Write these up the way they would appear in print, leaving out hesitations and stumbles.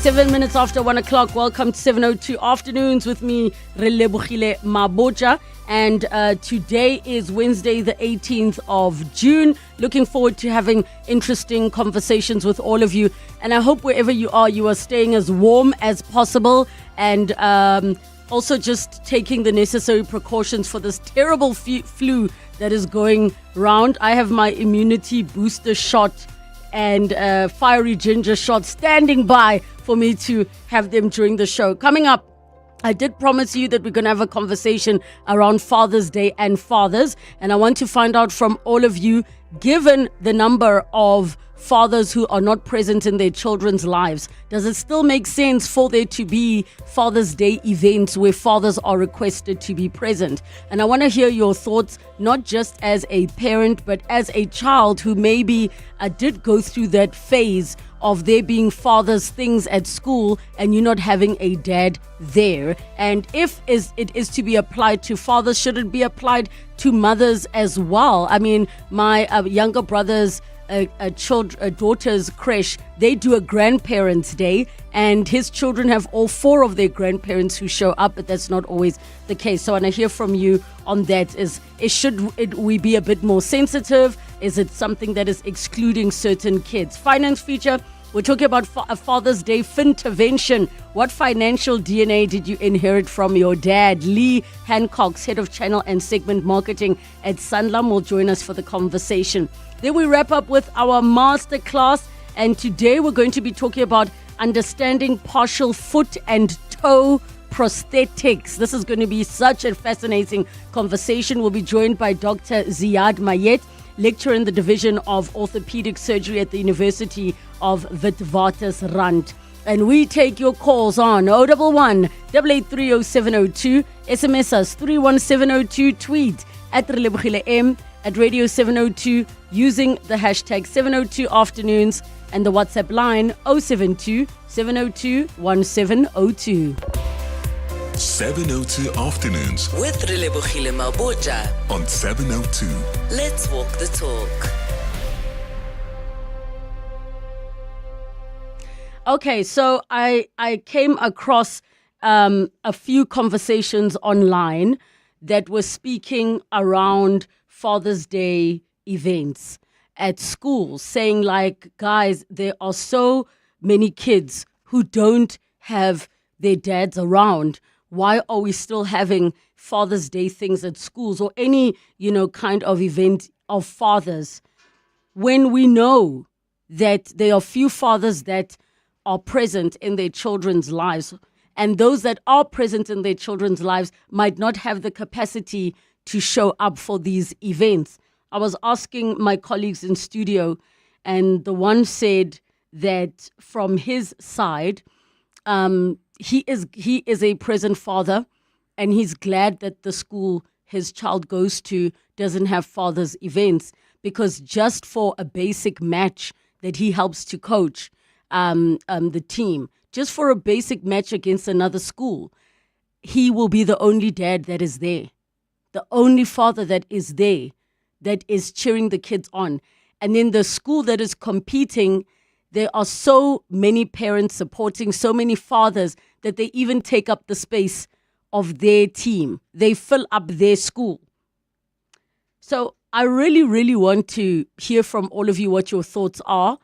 7 minutes after 1 o'clock. Welcome to 7:02 Afternoons with me, Relebogile Mabotja. And today is Wednesday, the 18th of June. Looking forward to having interesting conversations with all of you. And I hope wherever you are staying as warm as possible. And also just taking the necessary precautions for this terrible flu that is going round. I have my immunity booster shot and fiery ginger shot standing by for me to have them during the show. Coming up, I did promise you that we're going to have a conversation around Father's Day and fathers. And I want to find out from all of you, given the number of fathers who are not present in their children's lives, does it still make sense for there to be Father's Day events where fathers are requested to be present? And I want to hear your thoughts, not just as a parent, but as a child who maybe did go through that phase of there being father's things at school and you not having a dad there. And if it is to be applied to fathers, should it be applied to mothers as well? I mean, my younger brother's daughter's creche, they do a grandparents' day, and his children have all four of their grandparents who show up, but that's not always the case. So I want to hear from you on that. Should we be a bit more sensitive? Is it something that is excluding certain kids? Finance feature, we're talking about a Father's Day fintervention. What financial DNA did you inherit from your dad? Lee Hancock's head of channel and segment marketing at Sanlam will join us for the conversation. Then we wrap up with our Masterclass, and today we're going to be talking about understanding partial foot and toe prosthetics. This is going to be such a fascinating conversation. We'll be joined by Dr. Ziad Mayet, lecturer in the Division of Orthopedic Surgery at the University of Witwatersrand. And we take your calls on 011 883 0702, SMS us 31702, tweet at Relebogile M, at Radio 702 using the hashtag 702 Afternoons, and the WhatsApp line 072 702 1702. 702 Afternoons with Relebogile Mabotja on 702. Let's walk the talk. Okay, so I came across a few conversations online that were speaking around Father's Day events at schools, saying like, guys, there are so many kids who don't have their dads around. Why are we still having Father's Day things at schools or any, kind of event of fathers when we know that there are few fathers that are present in their children's lives, and those that are present in their children's lives might not have the capacity to show up for these events? I was asking my colleagues in studio, and the one said that from his side, he is a present father, and he's glad that the school his child goes to doesn't have fathers events, because just for a basic match that he helps to coach the team, just for a basic match against another school, he will be the only dad that is there, the only father that is there, that is cheering the kids on. And then the school that is competing, there are so many parents supporting, so many fathers, that they even take up the space of their team. They fill up their school. So I really, really want to hear from all of you what your thoughts are.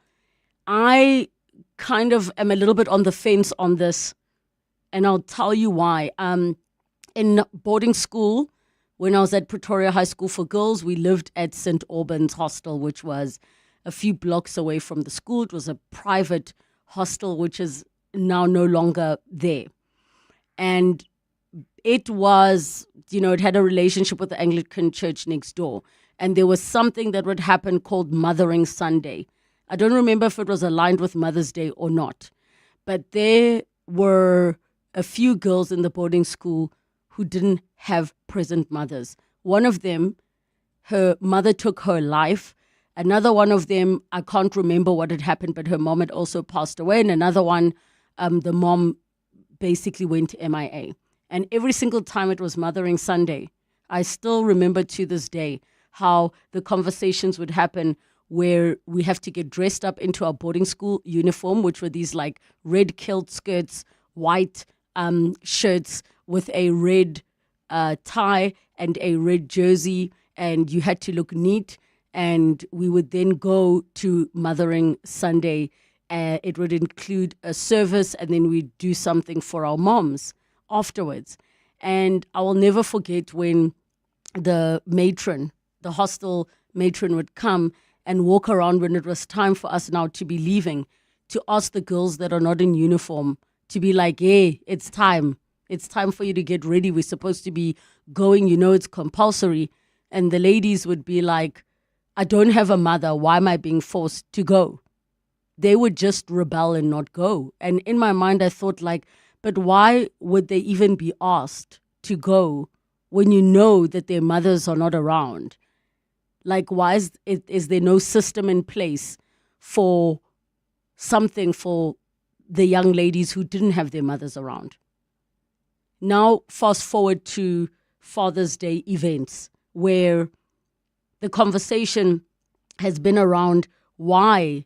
I kind of am a little bit on the fence on this, and I'll tell you why. In boarding school, when I was at Pretoria High School for Girls, we lived at St. Albans Hostel, which was a few blocks away from the school. It was a private hostel, which is now no longer there. And it was, it had a relationship with the Anglican church next door. And there was something that would happen called Mothering Sunday. I don't remember if it was aligned with Mother's Day or not. But there were a few girls in the boarding school who didn't have present mothers. One of them, her mother took her life. Another one of them, I can't remember what had happened, but her mom had also passed away. And another one, the mom basically went MIA. And every single time it was Mothering Sunday, I still remember to this day how the conversations would happen where we have to get dressed up into our boarding school uniform, which were these like red kilt skirts, white shirts with a red tie and a red jersey, and you had to look neat. And we would then go to Mothering Sunday. It would include a service, and then we'd do something for our moms afterwards. And I will never forget when the matron, the hostel matron, would come and walk around when it was time for us now to be leaving, to ask the girls that are not in uniform to be like, hey, it's time. It's time for you to get ready. We're supposed to be going. You know, it's compulsory. And the ladies would be like, I don't have a mother. Why am I being forced to go? They would just rebel and not go. And in my mind, I thought like, but why would they even be asked to go when you know that their mothers are not around? Like, why is there no system in place for something for the young ladies who didn't have their mothers around? Now, fast forward to Father's Day events, where the conversation has been around why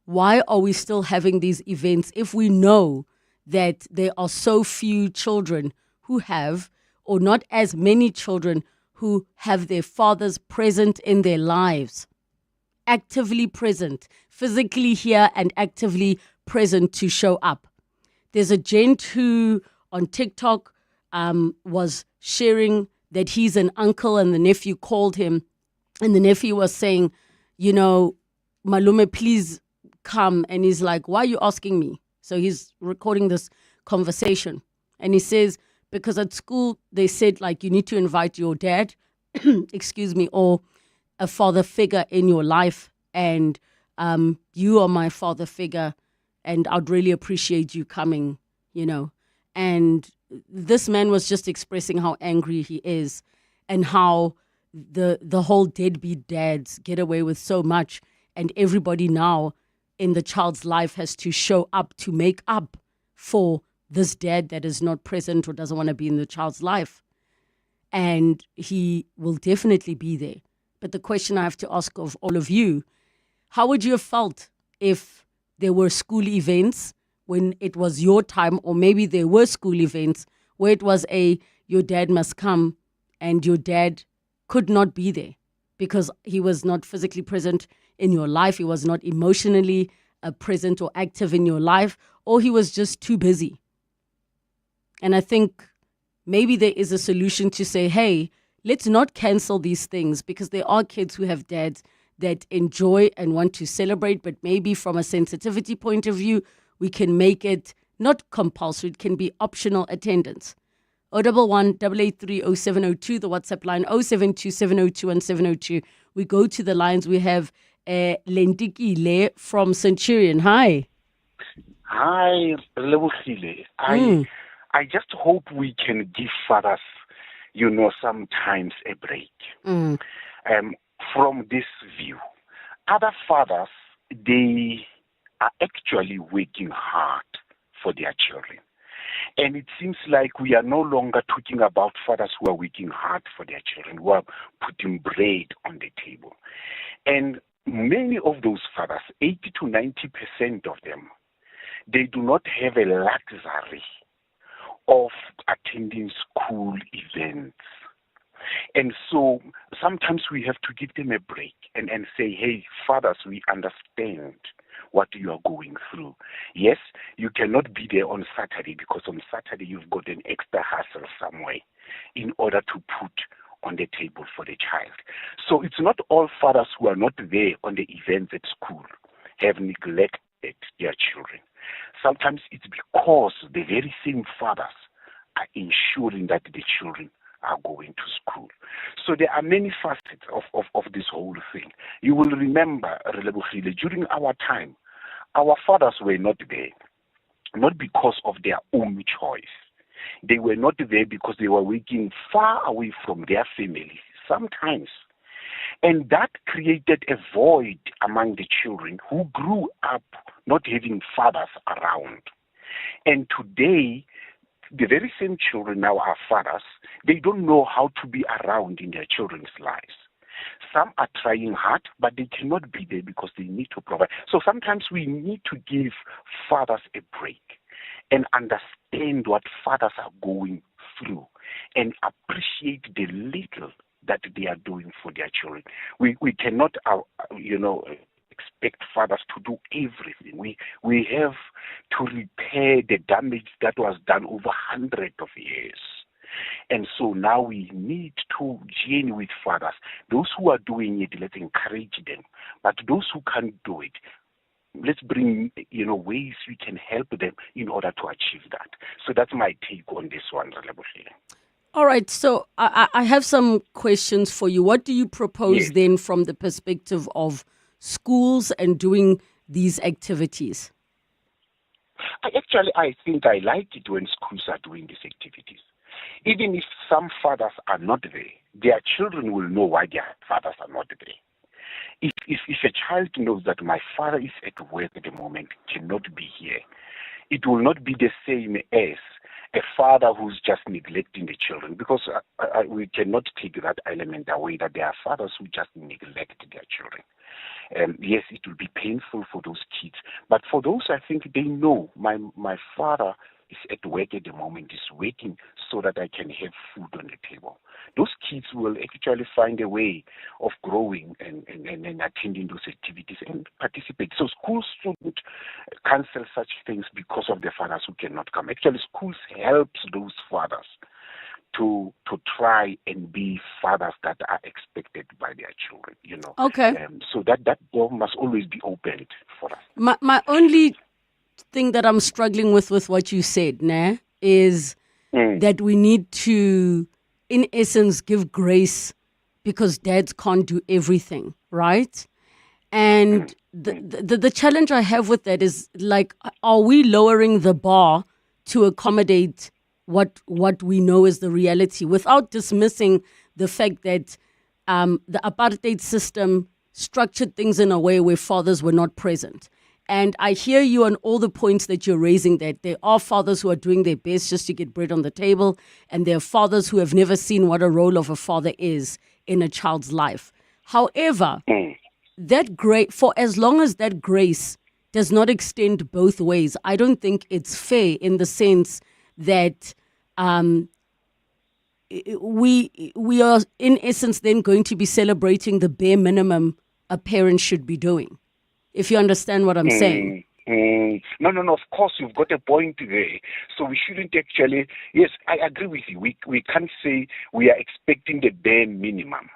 are we still having these events if we know that there are so few children who have, or not as many children who have their fathers present in their lives, actively present, physically here and actively present to show up. There's a gent who on TikTok was sharing that he's an uncle and the nephew called him, and the nephew was saying, you know, Malume, please come. And he's like, why are you asking me? So he's recording this conversation. And he says, because at school they said, like, you need to invite your dad, excuse me, or a father figure in your life. And you are my father figure. And I'd really appreciate you coming, you know. And this man was just expressing how angry he is and how the whole deadbeat dads get away with so much, and everybody now in the child's life has to show up to make up for this dad that is not present or doesn't want to be in the child's life. And he will definitely be there. But the question I have to ask of all of you, how would you have felt if there were school events when it was your time, or maybe there were school events where it was your dad must come, and your dad could not be there because he was not physically present in your life, he was not emotionally present or active in your life, or he was just too busy. And I think maybe there is a solution to say, hey, let's not cancel these things, because there are kids who have dads that enjoy and want to celebrate, but maybe from a sensitivity point of view, we can make it not compulsory, it can be optional attendance. 011-883-0702, the WhatsApp line 0727021702. We go to the lines. We have Lentikile from Centurion. Hi. Hi, Relebogile. I just hope we can give fathers, sometimes a break. From this view, other fathers, they are actually working hard for their children. And it seems like we are no longer talking about fathers who are working hard for their children, who are putting bread on the table. And many of those fathers, 80 to 90% of them, they do not have a luxury of attending school events. And so sometimes we have to give them a break and say, hey, fathers, we understand what you are going through. Yes, you cannot be there on Saturday because on Saturday you've got an extra hustle somewhere in order to put on the table for the child. So it's not all fathers who are not there on the events at school have neglected their children. Sometimes it's because the very same fathers are ensuring that the children are going to school. So there are many facets of this whole thing. You will remember, Relebogile, during our time, our fathers were not there, not because of their own choice. They were not there because they were working far away from their families, sometimes. And that created a void among the children who grew up not having fathers around. And today, the very same children now are fathers. They don't know how to be around in their children's lives. Some are trying hard, but they cannot be there because they need to provide. So sometimes we need to give fathers a break and understand what fathers are going through and appreciate the little that they are doing for their children. We cannot, expect fathers to do everything. We have to repair the damage that was done over hundreds of years. And so now we need to journey with fathers. Those who are doing it, let's encourage them. But those who can't do it, let's bring, ways we can help them in order to achieve that. So that's my take on this one, Relebogile. All right, so I have some questions for you. What do you propose then from the perspective of schools and doing these activities? I think I like it when schools are doing these activities. Even if some fathers are not there, their children will know why their fathers are not there. If a child knows that my father is at work at the moment, cannot be here, it will not be the same as a father who's just neglecting the children, because we cannot take that element away, that there are fathers who just neglect their children. Yes, it will be painful for those kids, but for those, I think they know my father is at work at the moment, is waiting so that I can have food on the table. Those kids will actually find a way of growing and attending those activities and participate. So schools shouldn't cancel such things because of the fathers who cannot come. Actually, schools helps those fathers to try and be fathers that are expected by their children, Okay. So that door must always be opened for us. My only thing that I'm struggling with what you said, is that we need to, in essence, give grace because dads can't do everything, right? And the challenge I have with that is, like, are we lowering the bar to accommodate what we know is the reality without dismissing the fact that the apartheid system structured things in a way where fathers were not present? And I hear you on all the points that you're raising, that there are fathers who are doing their best just to get bread on the table, and there are fathers who have never seen what a role of a father is in a child's life. However, for as long as that grace does not extend both ways, I don't think it's fair, in the sense that we are, in essence, then going to be celebrating the bare minimum a parent should be doing. If you understand what I'm saying. No, of course, you've got a point there. So we shouldn't actually, yes, I agree with you. We can't say we are expecting the bare minimum.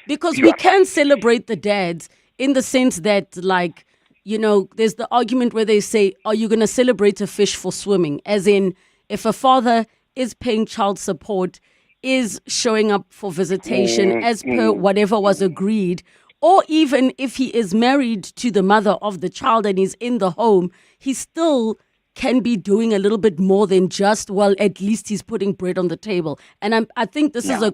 Because we can celebrate the dads in the sense that, like, there's the argument where they say, are you going to celebrate a fish for swimming? As in, if a father is paying child support, is showing up for visitation as per whatever was agreed, or even if he is married to the mother of the child and he's in the home, he still can be doing a little bit more than just, well, at least he's putting bread on the table. And I think this is a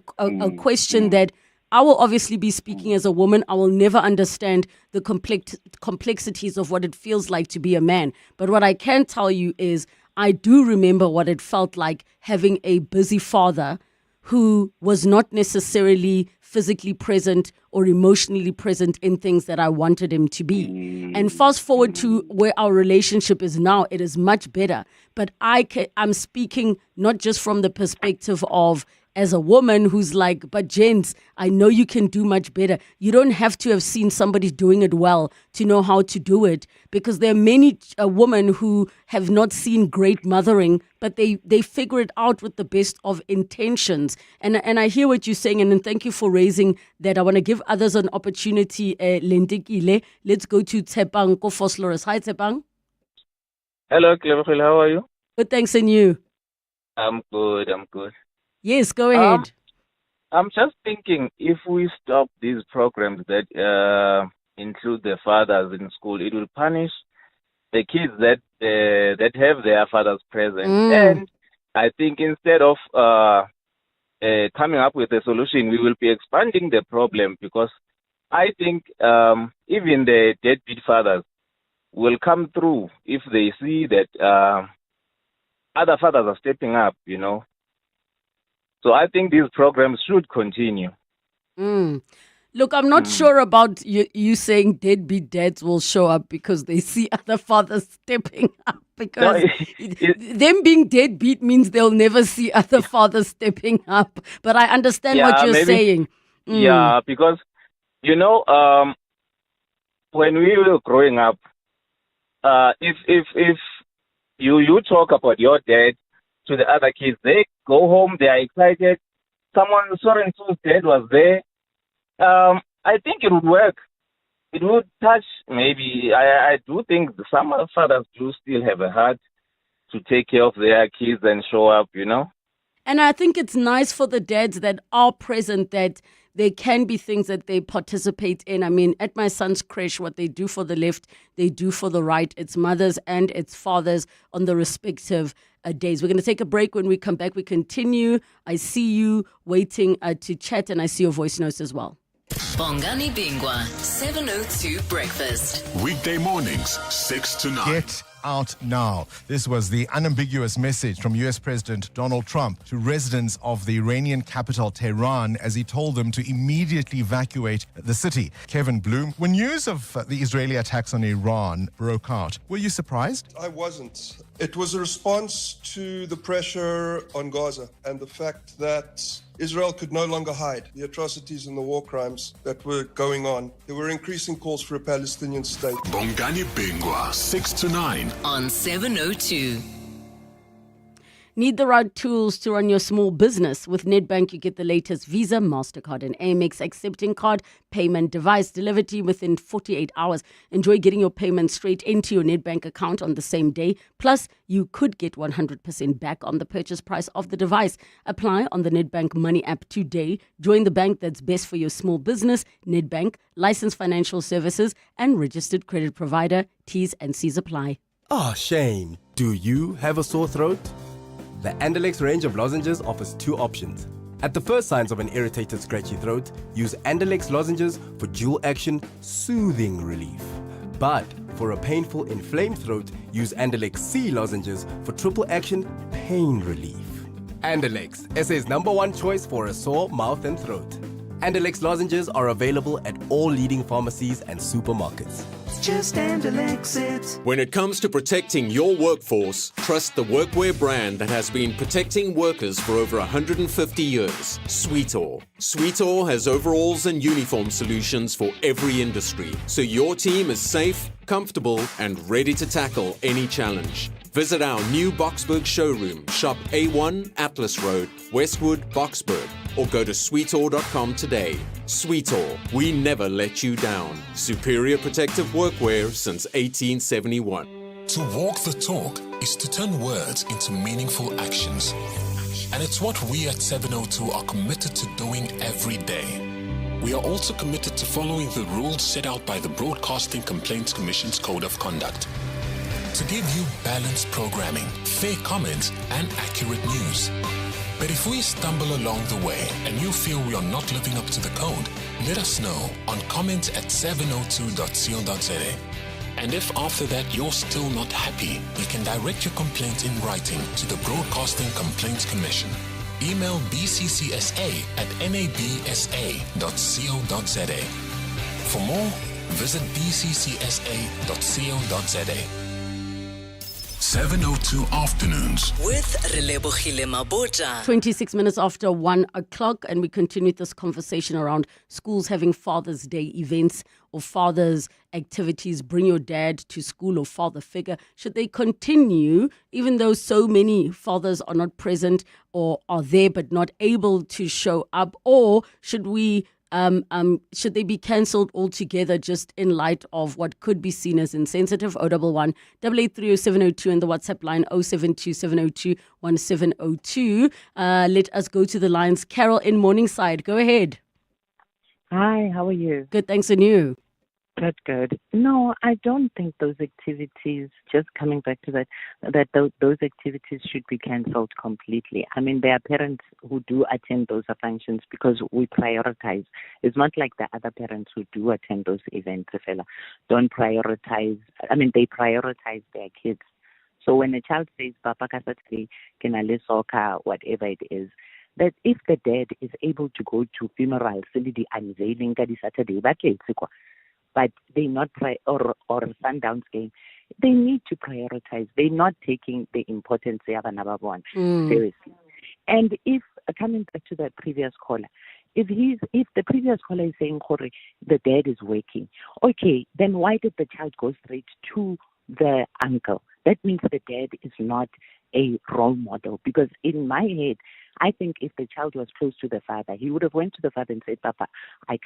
question that I will obviously be speaking as a woman. I will never understand the complexities of what it feels like to be a man. But what I can tell you is I do remember what it felt like having a busy father who was not necessarily physically present or emotionally present in things that I wanted him to be. And fast forward to where our relationship is now, it is much better. But I'm speaking not just from the perspective of, as a woman who's like, but gents, I know you can do much better. You don't have to have seen somebody doing it well to know how to do it, because there are many women who have not seen great mothering, but they figure it out with the best of intentions. And I hear what you're saying, and thank you for raising that. I want to give others an opportunity. Lendikile, let's go to Tepang Kofosloris. Hi, Tepang. Hello, Relebogile. How are you? Good, thanks, and you? I'm good. Yes, go ahead. I'm just thinking, if we stop these programs that include the fathers in school, it will punish the kids that have their fathers present. And I think instead of coming up with a solution, we will be expanding the problem, because I think even the deadbeat fathers will come through if they see that other fathers are stepping up, So I think these programs should continue. Look, I'm not sure about you saying deadbeat dads will show up because they see other fathers stepping up. Because them being deadbeat means they'll never see other fathers stepping up. But I understand what you're saying. Yeah, because, when we were growing up, if you talk about your dad to the other kids, they go home, they are excited. Someone, so and so's dad was there. I think it would work. It would touch, maybe, I do think some fathers do still have a heart to take care of their kids and show up, And I think it's nice for the dads that are present that there can be things that they participate in. I mean, at my son's creche, what they do for the left, they do for the right. It's mothers and it's fathers on the respective days. We're going to take a break. When we come back, we continue. I see you waiting to chat, and I see your voice notes as well. Bongani Bingwa, 702 Breakfast. Weekday mornings, 6 to 9. Get out now. This was the unambiguous message from US President Donald Trump to residents of the Iranian capital Tehran as he told them to immediately evacuate the city. Kevin Bloom, when news of the Israeli attacks on Iran broke out, were you surprised? I wasn't. It was a response to the pressure on Gaza and the fact that Israel could no longer hide the atrocities and the war crimes that were going on. There were increasing calls for a Palestinian state. Bongani Bingwa, 6 to 9. On 702. Need the right tools to run your small business? With Nedbank, you get the latest Visa, MasterCard, and Amex accepting card payment device delivered to you within 48 hours. Enjoy getting your payment straight into your Nedbank account on the same day. Plus, you could get 100% back on the purchase price of the device. Apply on the Nedbank Money app today. Join the bank that's best for your small business. Nedbank, licensed financial services and registered credit provider. T's and C's apply. Oh, Shane, do you have a sore throat? The Andalex range of lozenges offers two options. At the first signs of an irritated, scratchy throat, use Andalex lozenges for dual-action soothing relief. But for a painful, inflamed throat, use Andalex C lozenges for triple-action pain relief. Andalex, SA's #1 choice for a sore mouth and throat. Andalex lozenges are available at all leading pharmacies and supermarkets. Just Andalex it. When it comes to protecting your workforce, trust the workwear brand that has been protecting workers for over 150 years, Sweetall. Sweetall has overalls and uniform solutions for every industry, so your team is safe, comfortable, and ready to tackle any challenge. Visit our new Boksburg showroom, shop A1 Atlas Road, Westwood, Boksburg, or go to sweetall.com today. Sweetall, we never let you down. Superior protective workwear since 1871. To walk the talk is to turn words into meaningful actions. And it's what we at 702 are committed to doing every day. We are also committed to following the rules set out by the Broadcasting Complaints Commission's Code of Conduct. To give you balanced programming, fair comments, and accurate news. But if we stumble along the way and you feel we are not living up to the code, let us know on comment@702.co.za. And if after that you're still not happy, you can direct your complaint in writing to the Broadcasting Complaints Commission. Email bccsa@nabsa.co.za. For more, visit bccsa.co.za. 702 Afternoons With Relebogile Mabotja. 26 minutes after 1 o'clock, and we continue this conversation around schools having Father's Day events or Father's activities. Bring your dad to school or father figure. Should they continue, even though so many fathers are not present or are there but not able to show up? Or should we should they be cancelled altogether just in light of what could be seen as insensitive? 011 8830702 and the WhatsApp line 0727021702. Let us go to the lines. Carol in Morningside, go ahead. Hi, how are you? Good, thanks, and you? Good. No, I don't think those activities, just coming back to those activities should be cancelled completely. I mean, there are parents who do attend those functions because we prioritize. It's not like the other parents who do attend those events, don't prioritize. I mean, they prioritize their kids. So when a child says, Papa Kasatri, Kenale Soccer, whatever it is, that if the dad is able to go to funerals, the unveiling ka di Saturday, but they not or Sundowns game, they need to prioritize. They're not taking the importance of another one seriously. And if coming back to the previous caller, if the previous caller is saying the dad is working, okay, then why did the child go straight to the uncle? That means the dad is not a role model. Because in my head, I think if the child was close to the father, he would have went to the father and said, Papa, I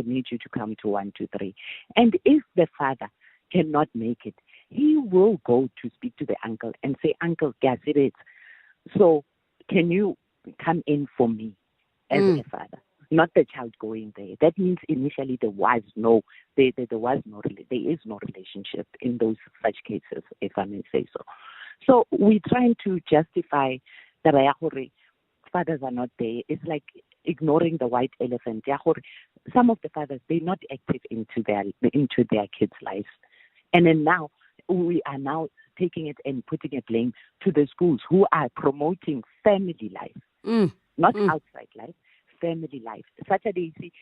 need you to come to 1, 2, 3. And if the father cannot make it, he will go to speak to the uncle and say, Uncle, guess it is. So can you come in for me as a father? Not the child going there. That means initially there is no relationship in those such cases, if I may say so. So we're trying to justify that fathers are not there. It's like ignoring the white elephant. Some of the fathers, they're not active into their kids' lives. And then now we are now taking it and putting a blame to the schools who are promoting family life, not outside life, family life. Saturday, see,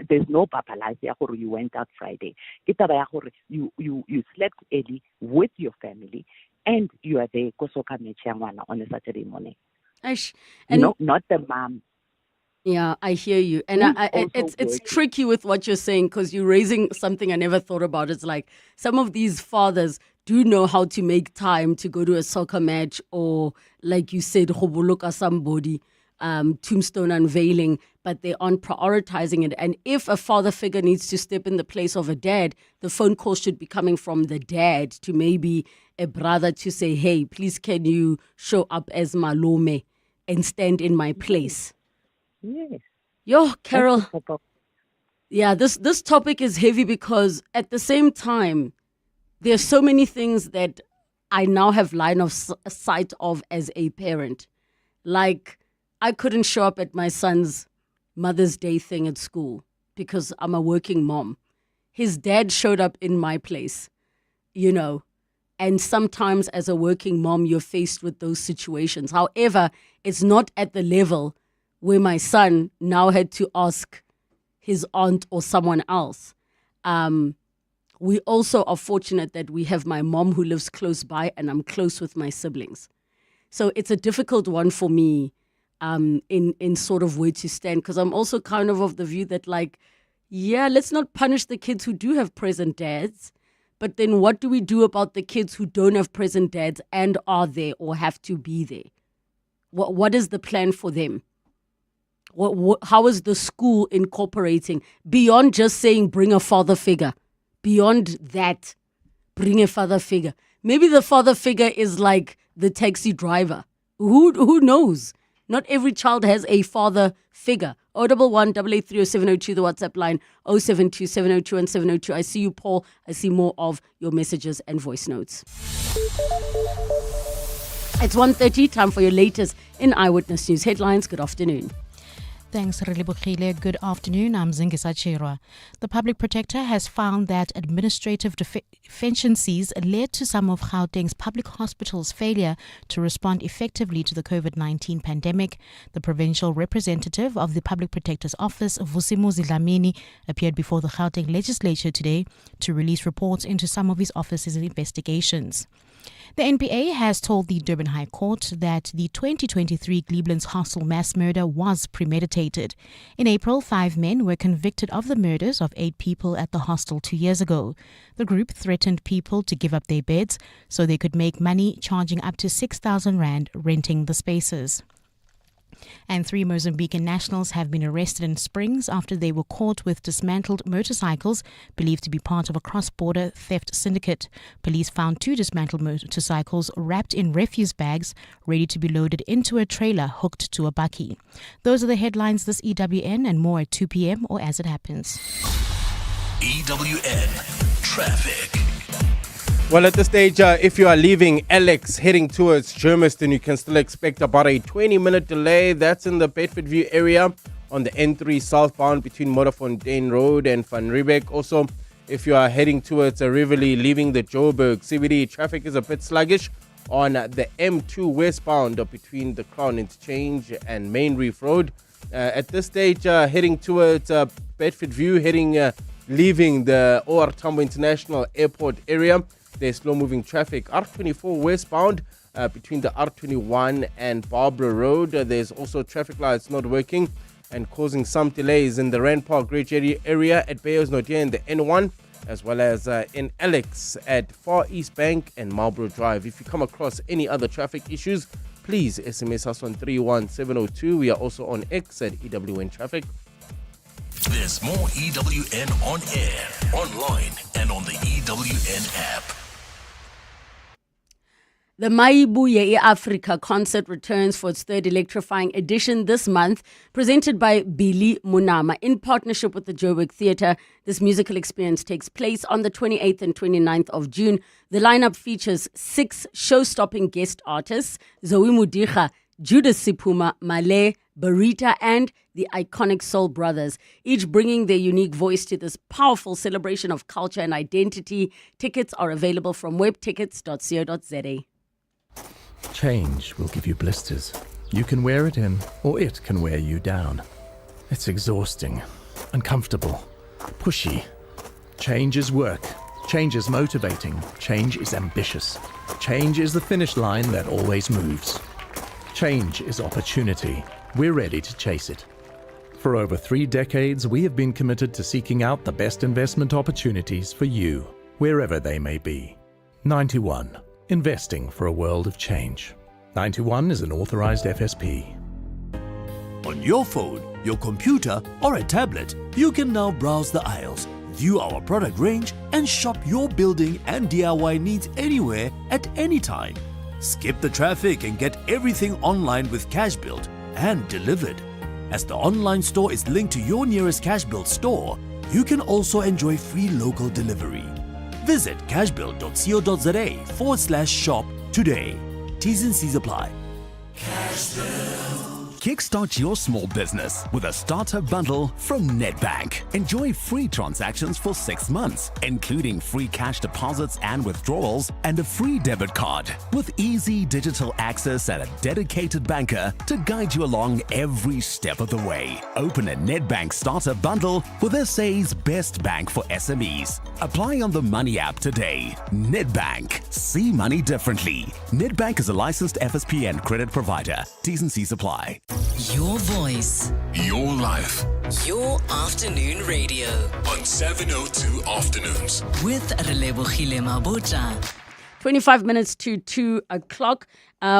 there's no papa life. You went out Friday. You slept early with your family, and you are there on a Saturday morning. And not the mom. Yeah, I hear you. And it's tricky with what you're saying, because you're raising something I never thought about. It's like some of these fathers do know how to make time to go to a soccer match, or like you said, hoboloka somebody, tombstone unveiling, but they aren't prioritizing it. And if a father figure needs to step in the place of a dad, the phone call should be coming from the dad to maybe a brother to say, hey, please can you show up as Malome and stand in my place? Yes. Yo, Carol. Yeah, this topic is heavy because at the same time, there's so many things that I now have line of sight of as a parent. Like, I couldn't show up at my son's Mother's Day thing at school because I'm a working mom. His dad showed up in my place, and sometimes as a working mom, you're faced with those situations. However, it's not at the level where my son now had to ask his aunt or someone else. We also are fortunate that we have my mom who lives close by, and I'm close with my siblings. So it's a difficult one for me in sort of where to stand, because I'm also kind of the view that, like, yeah, let's not punish the kids who do have present dads, but then what do we do about the kids who don't have present dads and are there or have to be there? What is the plan for them? How is the school incorporating, beyond just saying bring a father figure? Beyond that, bring a father figure. Maybe the father figure is like the taxi driver. Who knows? Not every child has a father figure. 011 883 0702, the WhatsApp line, 072 702 and 702. I see you, Paul. I see more of your messages and voice notes. It's 1:30, time for your latest in Eyewitness News headlines. Good afternoon. Thanks, Relebogile. Good afternoon. I'm Zingisa Chirwa. The public protector has found that administrative deficiencies led to some of Gauteng's public hospitals' failure to respond effectively to the COVID-19 pandemic. The provincial representative of the public protector's office, Vusimuzi Dlamini, appeared before the Gauteng legislature today to release reports into some of his office's investigations. The NPA has told the Durban High Court that the 2023 Cleveland's hostel mass murder was premeditated. In April, 5 men were convicted of the murders of 8 people at the hostel 2 years ago. The group threatened people to give up their beds so they could make money, charging up to 6,000 rand renting the spaces. And 3 Mozambican nationals have been arrested in Springs after they were caught with dismantled motorcycles believed to be part of a cross-border theft syndicate. Police found 2 dismantled motorcycles wrapped in refuse bags, ready to be loaded into a trailer hooked to a bakkie. Those are the headlines this EWN, and more at 2 p.m. or as it happens. EWN Traffic. Well, at this stage, if you are leaving Alex heading towards Germiston, you can still expect about a 20-minute delay. That's in the Bedfordview area on the N3 southbound between Modderfontein Road and Van Riebeek. Also, if you are heading towards Rivoli, leaving the Joburg CBD, traffic is a bit sluggish on the M2 westbound between the Crown Interchange and Main Reef Road. At this stage, heading towards Bedford View, leaving the OR Tambo International Airport area. There's slow-moving traffic. R24 westbound between the R21 and Barbara Road. There's also traffic lights not working and causing some delays in the Rand Park Ridge area at Bayos Nodia and the N1, as well as in Alex at Far East Bank and Marlborough Drive. If you come across any other traffic issues, please SMS us on 31702. We are also on X at EWN Traffic. There's more EWN on air, online, and on the EWN app. The Maibuye Africa concert returns for its third electrifying edition this month, presented by Billy Munama in partnership with the Joburg Theatre. This musical experience takes place on the 28th and 29th of June. The lineup features 6 show-stopping guest artists: Zoe Mudicha, Judas Sipuma, Malay, Barita, and the iconic Soul Brothers, each bringing their unique voice to this powerful celebration of culture and identity. Tickets are available from webtickets.co.za. Change will give you blisters. You can wear it in, or it can wear you down. It's exhausting, uncomfortable, pushy. Change is work. Change is motivating. Change is ambitious. Change is the finish line that always moves. Change is opportunity. We're ready to chase it. For over 3 decades, we have been committed to seeking out the best investment opportunities for you, wherever they may be. 91. Investing for a world of change. 91 is an authorized FSP. On your phone, your computer, or a tablet, you can now browse the aisles, view our product range, and shop your building and DIY needs anywhere at any time. Skip the traffic and get everything online with CashBuild and delivered. As the online store is linked to your nearest CashBuild store, you can also enjoy free local delivery. Visit cashbuild.co.za/shop today. T's and C's apply. Kickstart your small business with a starter bundle from Nedbank. Enjoy free transactions for 6 months, including free cash deposits and withdrawals and a free debit card with easy digital access and a dedicated banker to guide you along every step of the way. Open a Nedbank starter bundle with SA's best bank for SMEs. Apply on the Money app today. Nedbank. See money differently. Nedbank is a licensed FSP and credit provider. T's and C's apply. Your voice. Your life. Your afternoon radio. On 702 Afternoons. With Relebogile Mabotja. 25 minutes to 2 o'clock.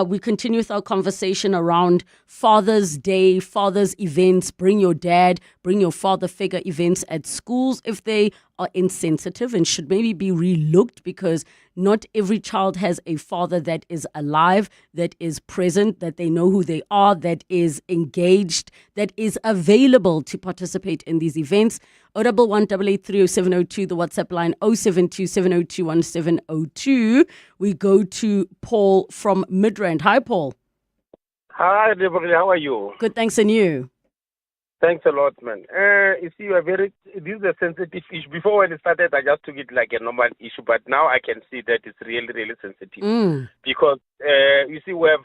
We continue with our conversation around Father's Day, Father's events. Bring your dad, bring your father figure events at schools if they are insensitive and should maybe be relooked, because not every child has a father that is alive, that is present, that they know who they are, that is engaged, that is available to participate in these events. 011-883-0702, the WhatsApp line 072-702-1702. We go to Paul from Midrand. Hi, Paul. Hi, Deborah. How are you? Good, thanks, and you? Thanks a lot, man. You see, this is a sensitive issue. Before when it started, I just took it like a normal issue, but now I can see that it's really, really sensitive. Because, you see, we have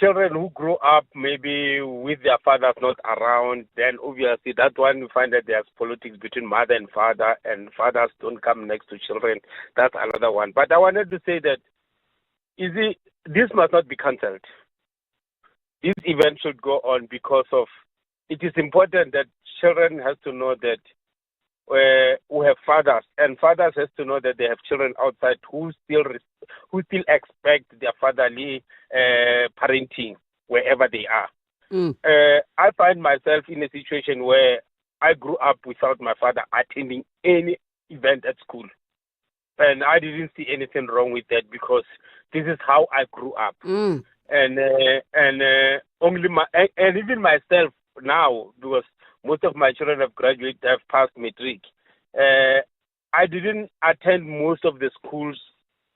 children who grow up maybe with their fathers not around, then obviously that one you find that there's politics between mother and fathers don't come next to children. That's another one. But I wanted to say that, you see, this must not be cancelled. This event should go on because of it is important that children have to know that we have fathers, and fathers has to know that they have children outside who still expect their fatherly parenting wherever they are. I find myself in a situation where I grew up without my father attending any event at school, and I didn't see anything wrong with that because this is how I grew up. And even myself now, because most of my children have graduated, have passed matric. I didn't attend most of the schools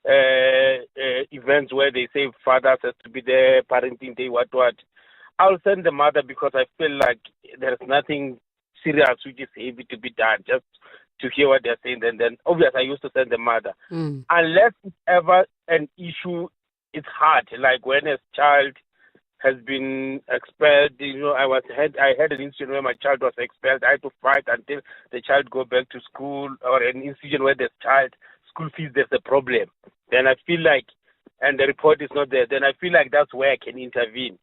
events where they say fathers have to be there, parenting day, what. I'll send the mother because I feel like there's nothing serious which is heavy to be done, just to hear what they're saying. And then obviously I used to send the mother. Unless it's ever an issue it's hard. Like when a child has been expelled, I had an incident where my child was expelled. I had to fight until the child go back to school, or an incident where the child school fees, there's a problem. Then I feel like, and the report is not there, then I feel like that's where I can intervene.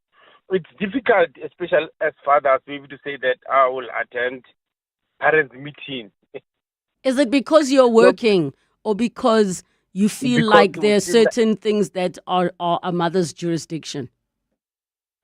It's difficult, especially as fathers, maybe to say that I will attend parents' meeting. Is it because you're working or because you feel Because like we there are feel like- certain things that are a mother's jurisdiction?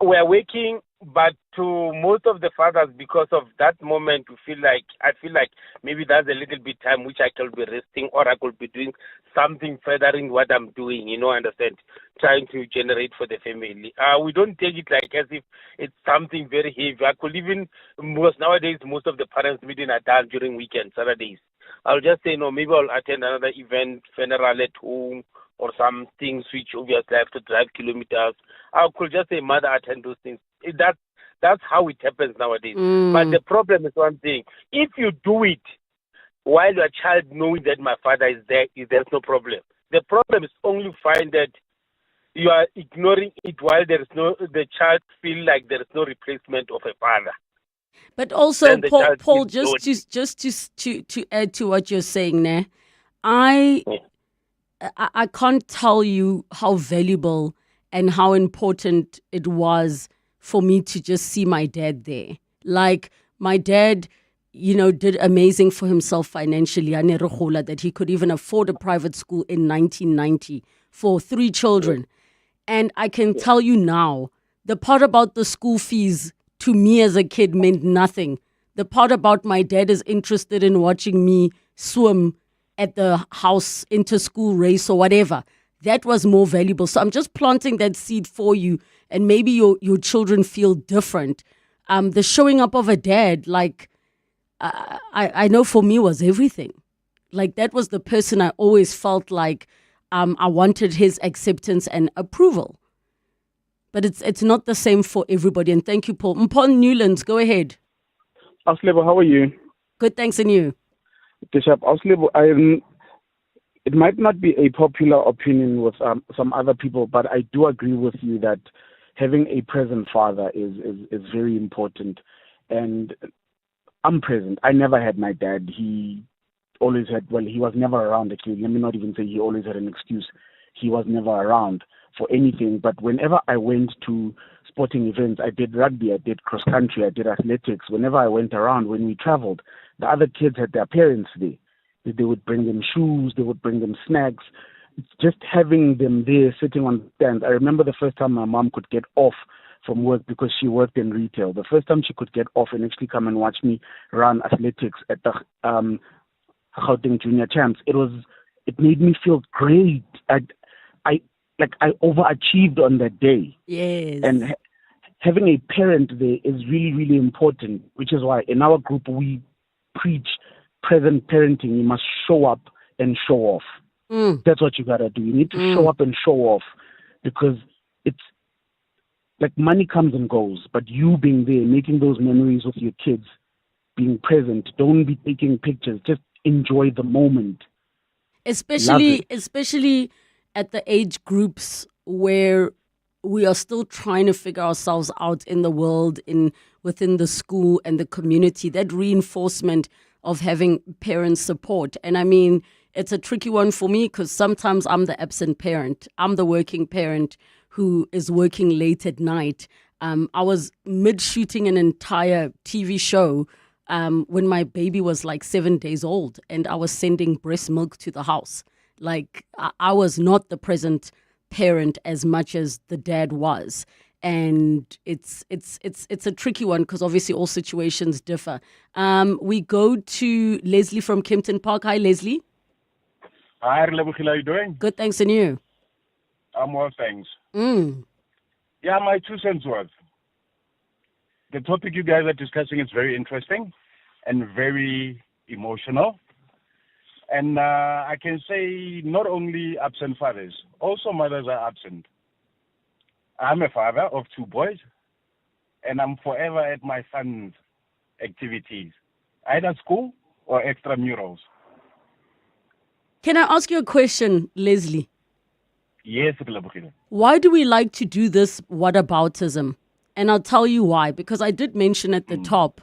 We're working, but to most of the fathers, because of that moment, I feel like maybe that's a little bit time which I could be resting, or I could be doing something furthering what I'm doing, understand, trying to generate for the family. We don't take it like as if it's something very heavy. I could even, nowadays, most of the parents' meetings are done during weekends, Saturdays. I'll just say, no, maybe I'll attend another event, funeral at home, or some things which obviously I have to drive kilometers. I could just say, mother, attend those things. That's how it happens nowadays. But the problem is one thing. If you do it while your child knowing that my father is there, there's no problem. The problem is only find that you are ignoring it while the child feel like there is no replacement of a father. But also, Paul, feels just to add to what you're saying there, I can't tell you how valuable and how important it was for me to just see my dad there. Like, my dad, did amazing for himself financially, that he could even afford a private school in 1990 for 3 children. And I can tell you now, the part about the school fees to me as a kid meant nothing. The part about my dad is interested in watching me swim at the house inter-school race or whatever, that was more valuable. So I'm just planting that seed for you, and maybe your children feel different. The showing up of a dad, like, I know for me was everything. Like, that was the person I always felt like I wanted his acceptance and approval. But it's not the same for everybody. And thank you, Paul. Mpon Newlands, go ahead. Auslebo, how are you? Good, thanks, and you? Bishop Auslebo, it might not be a popular opinion with some other people, but I do agree with you that having a present father is very important. And I'm present. I never had my dad. He always had, he was never around, actually. Let me not even say he always had an excuse. He was never around for anything. But whenever I went to sporting events, I did rugby, I did cross country, I did athletics. Whenever I went around, when we traveled, the other kids had their parents there. They would bring them shoes, they would bring them snacks. Just having them there sitting on stands. I remember the first time my mom could get off from work because she worked in retail. The first time she could get off and actually come and watch me run athletics at the Gauteng Junior Champs, it made me feel great. I overachieved on that day. Yes. And having a parent there is really, really important, which is why in our group we preach present parenting. You must show up and show off. That's what you gotta do. You need to show up and show off, because it's like money comes and goes, but you being there, making those memories with your kids, being present, don't be taking pictures, just enjoy the moment. Especially at the age groups where we are still trying to figure ourselves out in the world, within the school and the community, that reinforcement of having parent support. And I mean, it's a tricky one for me because sometimes I'm the absent parent. I'm the working parent who is working late at night. I was mid-shooting an entire TV show when my baby was like 7 days old, and I was sending breast milk to the house. Like, I was not the present parent as much as the dad was. And it's a tricky one because obviously all situations differ. We go to Leslie from Kempton Park. Hi, Leslie. Hi, Relebogile, how are you doing? Good, thanks, and you? I'm well, thanks. Yeah, my 2 cents worth. The topic you guys are discussing is very interesting and very emotional. And I can say not only absent fathers, also mothers are absent. I'm a father of 2 boys, and I'm forever at my son's activities, either school or extramurals. Can I ask you a question, Leslie? Yes, Relebogile. Why do we like to do this whataboutism? And I'll tell you why. Because I did mention at the top,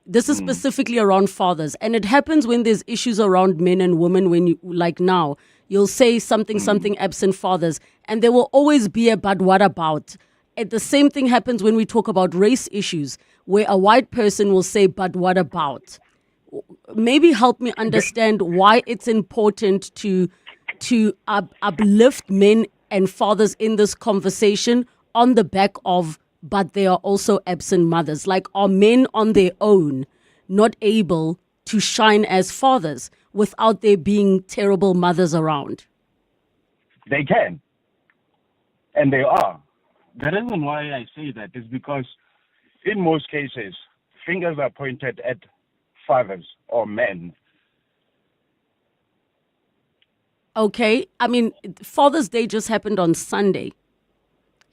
this is specifically around fathers. And it happens when there's issues around men and women, when you, like now, you'll say something absent fathers, and there will always be a but what about. And the same thing happens when we talk about race issues, where a white person will say, but what about? Maybe help me understand why it's important to uplift men and fathers in this conversation on the back of, but they are also absent mothers. Like, are men on their own not able to shine as fathers without there being terrible mothers around? They can. And they are. The reason why I say that is because in most cases, fingers are pointed at fathers or men. Okay, I mean, Father's Day just happened on Sunday.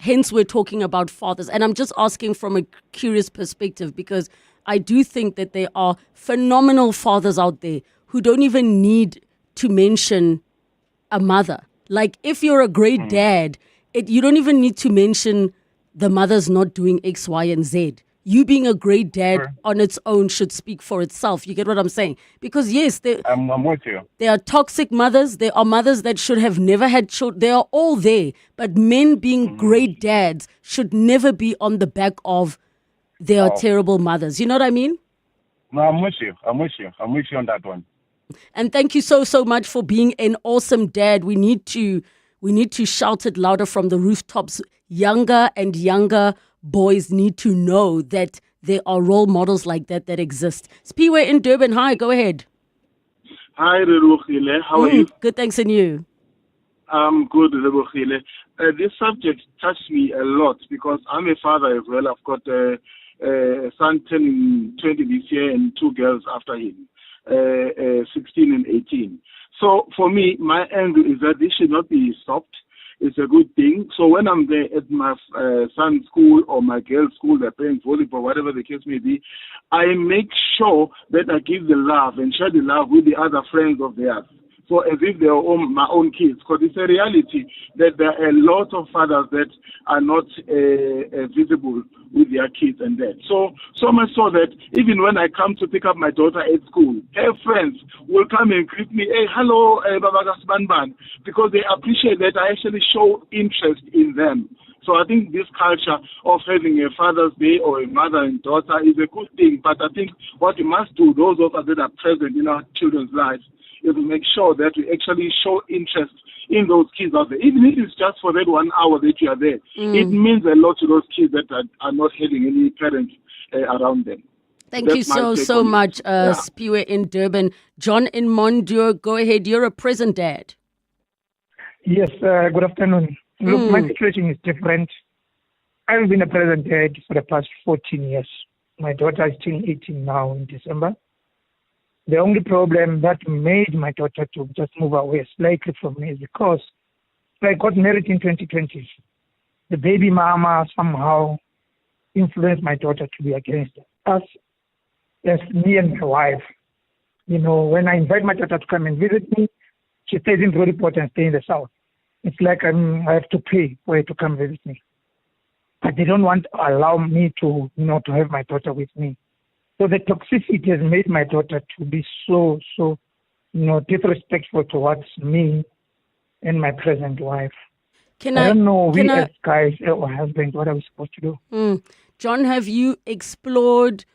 Hence, we're talking about fathers. And I'm just asking from a curious perspective, because I do think that there are phenomenal fathers out there who don't even need to mention a mother. Like, if you're a great dad, you don't even need to mention the mother's not doing X, Y, and Z. You being a great dad on its own should speak for itself. You get what I'm saying? Because yes, I'm with you. There are toxic mothers. There are mothers that should have never had children. They are all there. But men being great dads should never be on the back of they are terrible mothers. You know what I mean? No, I'm with you. I'm with you on that one. And thank you so much for being an awesome dad. We need to shout it louder from the rooftops. Younger and younger boys need to know that there are role models like that exist. Spiwe in Durban, hi, go ahead. Hi, Relebogile. How are you? Good, thanks, and you? I'm good, Relebogile. This subject touched me a lot because I'm a father as well. I've got a son turning 20 this year and two girls after him, 16 and 18. So for me, my angle is that this should not be stopped. It's a good thing. So when I'm there at my son's school or my girl's school, they're playing volleyball, whatever the case may be, I make sure that I give the love and share the love with the other friends of theirs. So as if they are my own kids. Because it's a reality that there are a lot of fathers that are not visible with their kids and that. So much so that even when I come to pick up my daughter at school, her friends will come and greet me, hey, hello, Baba Gasbanban, because they appreciate that I actually show interest in them. So I think this culture of having a Father's Day or a mother and daughter is a good thing. But I think what we must do, those of us that are present in our children's lives, is to make sure that we actually show interest in those kids out there. Even if it's just for that 1 hour that you are there, it means a lot to those kids that are not having any parents around them. Thank you so much, Spiwe in Durban. John in Mondio, go ahead. You're a present dad. Yes, good afternoon. Look, my situation is different. I've been a present dad for the past 14 years. My daughter is turning 18 now in December. The only problem that made my daughter to just move away slightly from me is because I got married in 2020. The baby mama somehow influenced my daughter to be against us, as me and my wife. You know, when I invite my daughter to come and visit me, she stays in Relebogile and stays in the south. It's like I have to pay for her to come visit me. But they don't want to allow me to have my daughter with me. So the toxicity has made my daughter to be so disrespectful towards me and my present wife. I don't know, as guys or husbands, what are we supposed to do? John, have you explored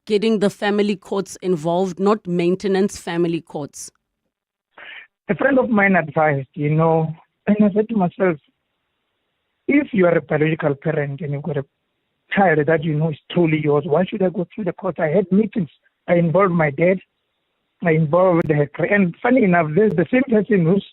getting the family courts involved, not maintenance family courts? A friend of mine advised, and I said to myself, if you are a biological parent and you've got a child that is truly yours, why should I go through the court? I had meetings. I involved my dad. I involved her. And funny enough, there's the same person who's,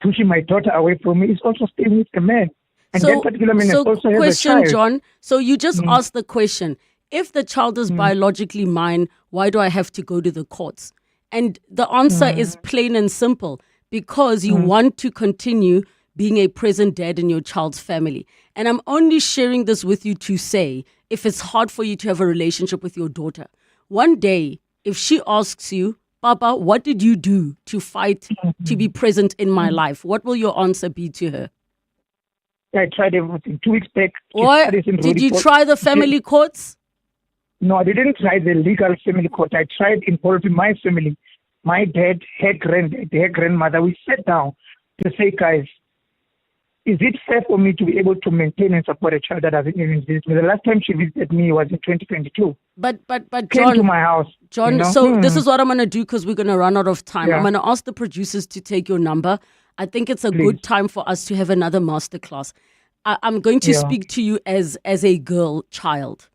pushing my daughter away from me is also staying with the man. And that particular man also has a child. John, so you just asked the question, if the child is biologically mine, why do I have to go to the courts? And the answer is plain and simple, because you want to continue being a present dad in your child's family. And I'm only sharing this with you to say, if it's hard for you to have a relationship with your daughter, one day, if she asks you, Papa, what did you do to fight to be present in my life? What will your answer be to her? I tried everything. 2 weeks back. What? Did you try the family courts? No, I didn't try the legal family court. I tried involving my family. My dad, her granddad, her grandmother. We sat down to say, guys, is it fair for me to be able to maintain and support a child that hasn't even visited me? The last time she visited me was in 2022. But Came John, to my house. John, you know? so this is what I'm going to do because we're going to run out of time. Yeah. I'm going to ask the producers to take your number. I think it's a good time for us to have another masterclass. I'm going to speak to you as a girl child.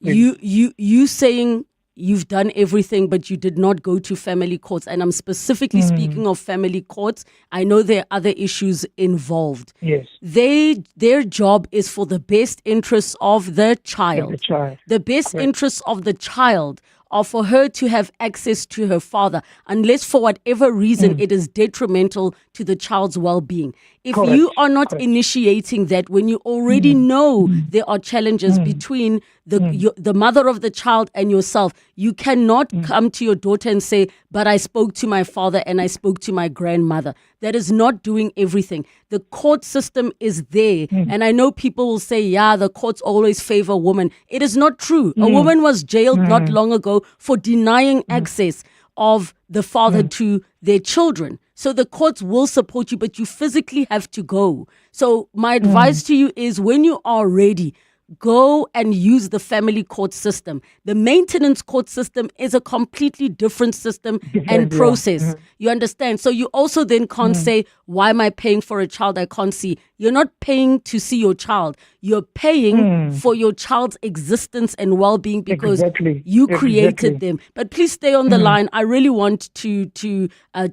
You saying you've done everything, but you did not go to family courts. And I'm specifically speaking of family courts. I know there are other issues involved. Yes. Their job is for the best interests of the child. The best interests of the child are for her to have access to her father, unless for whatever reason it is detrimental to the child's well-being. If you are not initiating that when you already know there are challenges between the mother of the child and yourself, you cannot come to your daughter and say, but I spoke to my father and I spoke to my grandmother. That is not doing everything. The court system is there. And I know people will say, yeah, the courts always favor women. It is not true. A woman was jailed not long ago for denying access of the father to their children. So the courts will support you, but you physically have to go. So my advice to you is when you are ready, go and use the family court system. The maintenance court system is a completely different system and process. You understand? So you also then can't say, why am I paying for a child I can't see? You're not paying to see your child. You're paying for your child's existence and well-being because you created them. But please stay on the line. I really want to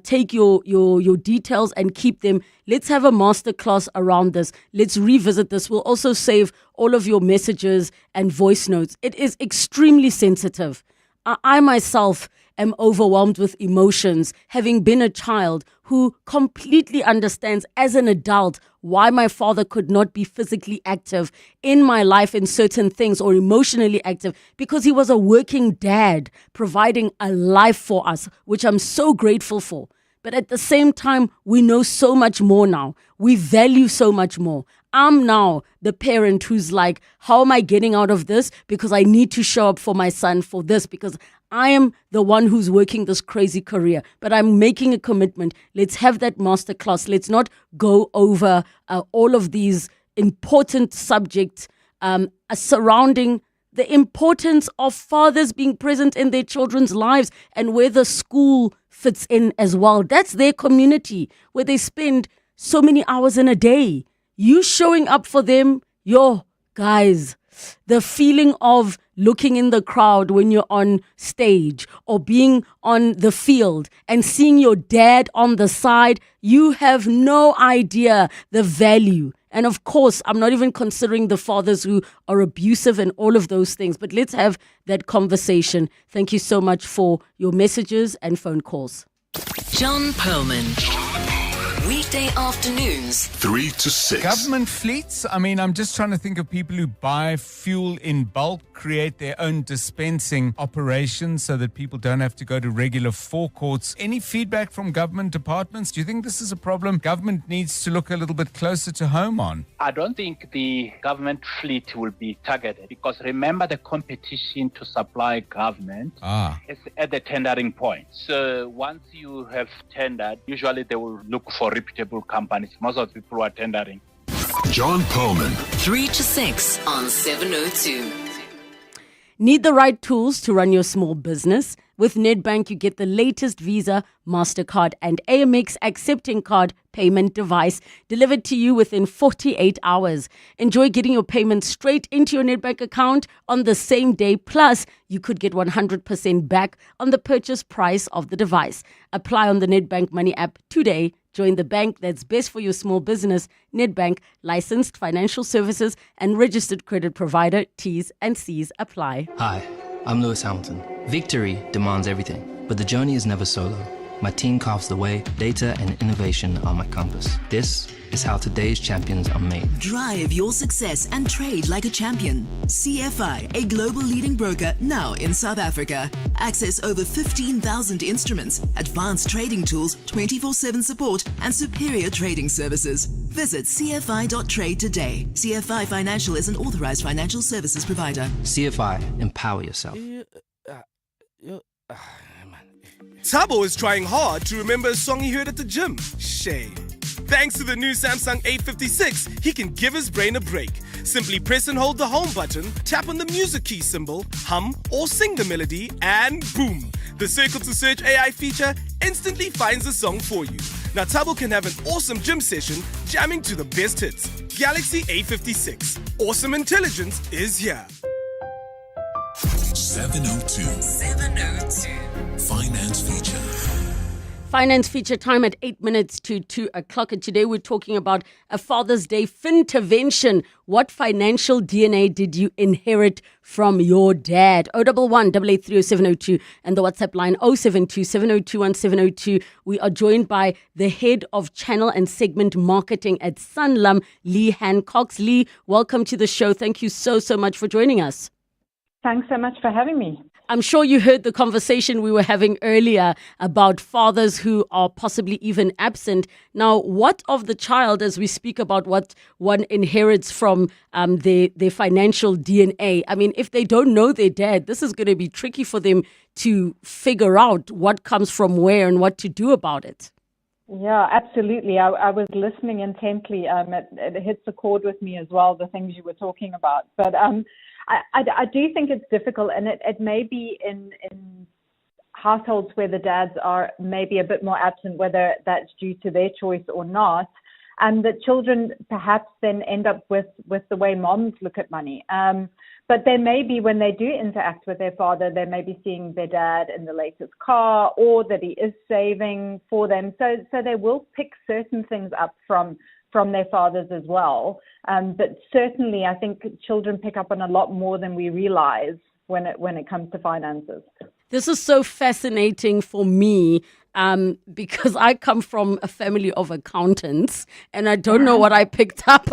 take your details and keep them. Let's have a masterclass around this. Let's revisit this. We'll also save all of your messages and voice notes. It is extremely sensitive. I myself am overwhelmed with emotions, having been a child who completely understands as an adult why my father could not be physically active in my life in certain things or emotionally active, because he was a working dad providing a life for us, which I'm so grateful for. But at the same time, we know so much more now. We value so much more. I'm now the parent who's like, how am I getting out of this? Because I need to show up for my son for this, because I am the one who's working this crazy career. But I'm making a commitment. Let's have that masterclass. Let's not go over all of these important subjects surrounding the importance of fathers being present in their children's lives and where the school fits in as well. That's their community where they spend so many hours in a day. You showing up for them, guys, the feeling of looking in the crowd when you're on stage or being on the field and seeing your dad on the side, you have no idea the value. And of course, I'm not even considering the fathers who are abusive and all of those things, but let's have that conversation. Thank you so much for your messages and phone calls. John Perlman. Weekday afternoons, 3 to 6. Government fleets. I mean, I'm just trying to think of people who buy fuel in bulk, create their own dispensing operations so that people don't have to go to regular forecourts. Any feedback from government departments? Do you think this is a problem government needs to look a little bit closer to home on? I don't think the government fleet will be targeted because remember the competition to supply government is at the tendering point. So once you have tendered, usually they will look for reputable companies. Most of the people who are tendering. John Perlman. 3 to 6 on 702. Need the right tools to run your small business? With Nedbank, you get the latest Visa, Mastercard, and Amex accepting card payment device delivered to you within 48 hours. Enjoy getting your payments straight into your Nedbank account on the same day. Plus, you could get 100% back on the purchase price of the device. Apply on the Nedbank Money app today. Join the bank that's best for your small business. Nedbank, licensed financial services and registered credit provider. T's and C's apply. Hi, I'm Lewis Hamilton. Victory demands everything, but the journey is never solo. My team carves the way, data and innovation are my compass. This is how today's champions are made. Drive your success and trade like a champion. CFI, a global leading broker now in South Africa. Access over 15,000 instruments, advanced trading tools, 24/7 support, and superior trading services. Visit cfi.trade today. CFI Financial is an authorized financial services provider. CFI, empower yourself. Tabo is trying hard to remember a song he heard at the gym. Shame. Thanks to the new Samsung A56, he can give his brain a break. Simply press and hold the home button, tap on the music key symbol, hum or sing the melody, and boom! The Circle to Search AI feature instantly finds the song for you. Now Tabo can have an awesome gym session jamming to the best hits. Galaxy A56. Awesome intelligence is here. 702. Finance feature. Finance feature time at 8 minutes to 2 o'clock. And today we're talking about a Father's Day Fintervention. What financial DNA did you inherit from your dad? 011-883-0702 and the WhatsApp line 072-702-1702. We are joined by the head of channel and segment marketing at Sanlam, Lee Hancock. Lee, welcome to the show. Thank you so much for joining us. Thanks so much for having me. I'm sure you heard the conversation we were having earlier about fathers who are possibly even absent. Now, what of the child, as we speak about what one inherits from their financial DNA? I mean, if they don't know their dad, this is going to be tricky for them to figure out what comes from where and what to do about it. Yeah, absolutely. I was listening intently. It hits a chord with me as well, the things you were talking about. But I do think it's difficult, and it may be in households where the dads are maybe a bit more absent, whether that's due to their choice or not, and that children perhaps then end up with the way moms look at money. But there may be, when they do interact with their father, they may be seeing their dad in the latest car, or that he is saving for them. So they will pick certain things up from their fathers as well. But certainly, I think children pick up on a lot more than we realize when it comes to finances. This is so fascinating for me because I come from a family of accountants, and I don't know what I picked up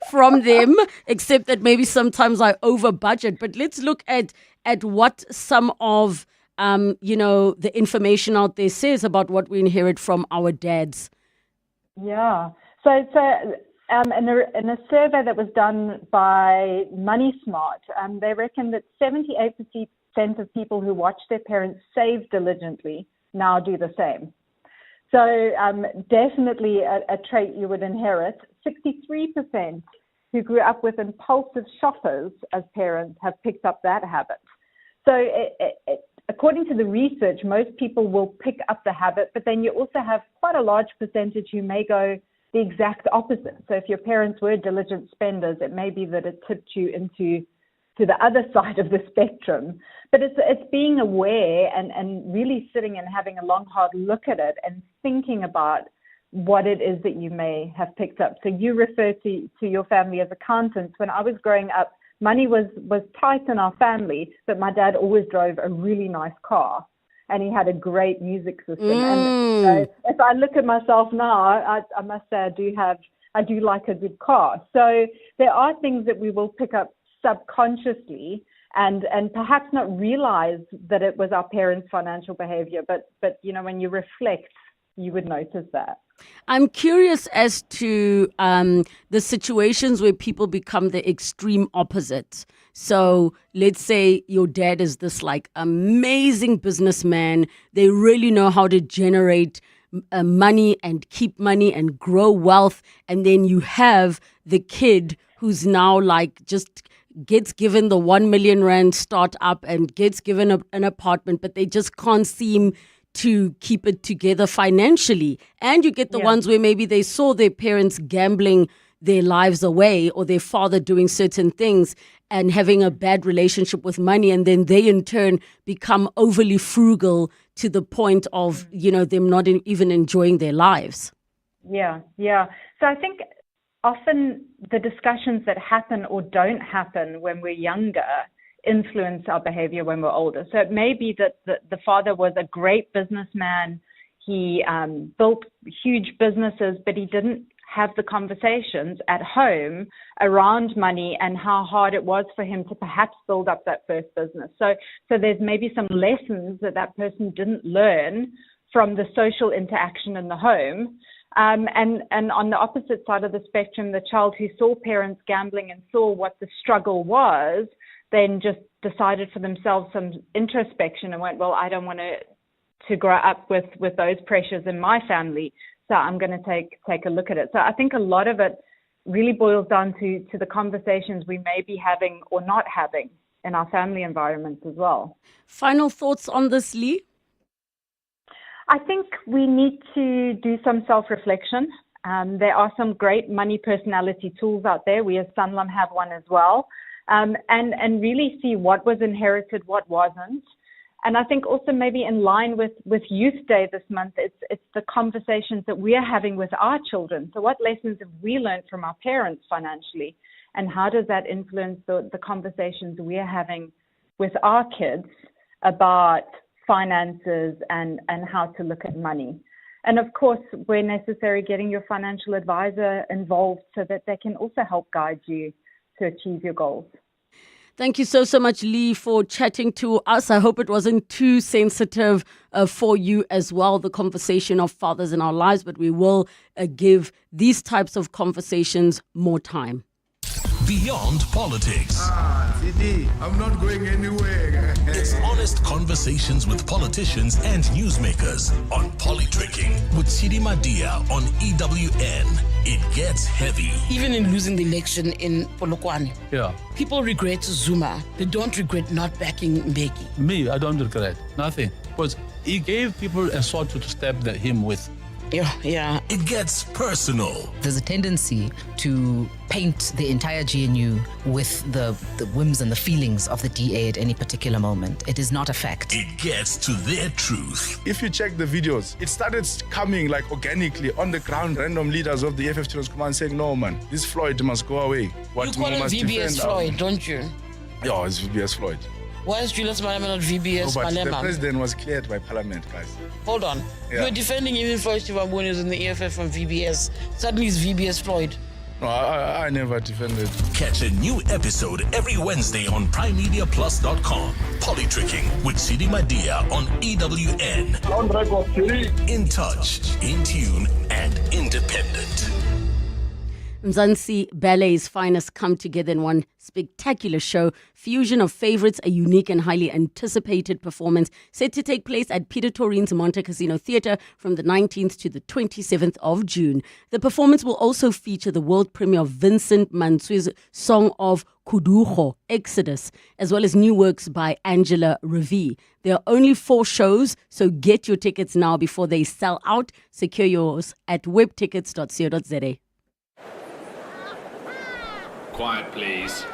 from them, except that maybe sometimes I over budget. But let's look at what some of the information out there says about what we inherit from our dads. Yeah. So in a survey that was done by Money Smart, they reckon that 78% of people who watch their parents save diligently now do the same. So definitely a trait you would inherit. 63% who grew up with impulsive shoppers as parents have picked up that habit. So according to the research, most people will pick up the habit, but then you also have quite a large percentage who may go the exact opposite. So if your parents were diligent spenders, it may be that it tipped you into the other side of the spectrum. But it's being aware and really sitting and having a long, hard look at it and thinking about what it is that you may have picked up. So you refer to your family as accountants. When I was growing up, money was tight in our family, but my dad always drove a really nice car. And he had a great music system. And if I look at myself now, I must say I do like a good car. So there are things that we will pick up subconsciously and perhaps not realize that it was our parents' financial behavior. But when you reflect, you would notice that. I'm curious as to the situations where people become the extreme opposite. So let's say your dad is this like amazing businessman. They really know how to generate money and keep money and grow wealth. And then you have the kid who's now like just gets given the 1 million rand startup and gets given an apartment, but they just can't seem to keep it together financially. And you get the ones where maybe they saw their parents gambling their lives away or their father doing certain things and having a bad relationship with money, and then they in turn become overly frugal to the point of them not even enjoying their lives. Yeah. So I think often the discussions that happen or don't happen when we're younger influence our behavior when we're older. So it may be that the father was a great businessman. He built huge businesses, but he didn't have the conversations at home around money and how hard it was for him to perhaps build up that first business. So there's maybe some lessons that person didn't learn from the social interaction in the home. And on the opposite side of the spectrum, the child who saw parents gambling and saw what the struggle was, then just decided for themselves some introspection and went, well, I don't want to grow up with those pressures in my family. So I'm going to take a look at it. So I think a lot of it really boils down to the conversations we may be having or not having in our family environments as well. Final thoughts on this, Lee? I think we need to do some self-reflection. There are some great money personality tools out there. We as Sanlam have one as well. And really see what was inherited, what wasn't. And I think also maybe in line with Youth Day this month, it's the conversations that we are having with our children. So what lessons have we learned from our parents financially? And how does that influence the conversations we are having with our kids about finances and how to look at money? And of course, where necessary, getting your financial advisor involved so that they can also help guide you to achieve your goals. Thank you so much, Lee, for chatting to us. I hope it wasn't too sensitive for you as well, the conversation of fathers in our lives, but we will give these types of conversations more time. Beyond politics. Didi, I'm not going anywhere. It's honest conversations with politicians and newsmakers on Politricking with Sidi Madia on EWN. It gets heavy. Even in losing the election in Polokwane, people regret Zuma. They don't regret not backing Mbeki. Me, I don't regret nothing. Because he gave people a sword to stab him with. Yeah. It gets personal. There's a tendency to paint the entire GNU with the whims and the feelings of the DA at any particular moment. It is not a fact. It gets to their truth. If you check the videos, it started coming like organically on the ground. Random leaders of the FF command saying, no, man, this Floyd must go away. You call him VBS Floyd, don't you? Yeah, it's VBS Floyd. Why is Julius Malema not VBS Malema? The president was cleared by parliament, guys. Hold on. Yeah. You're defending even Floyd Shivambuni is in the EFF from VBS. Suddenly it's VBS Floyd. No, I never defended. Catch a new episode every Wednesday on PrimeMediaPlus.com. Politricking with Sidi Madia on EWN. On record, in touch, in tune, and independent. Mzansi Ballet's finest come together in one spectacular show. Fusion of favorites, a unique and highly anticipated performance set to take place at Peter Torin's Monte Casino Theatre from the 19th to the 27th of June. The performance will also feature the world premiere of Vincent Mansue's Song of Kudugo, Exodus, as well as new works by Angela Ravi. There are only 4 shows, so get your tickets now before they sell out. Secure yours at webtickets.co.za. Quiet, please.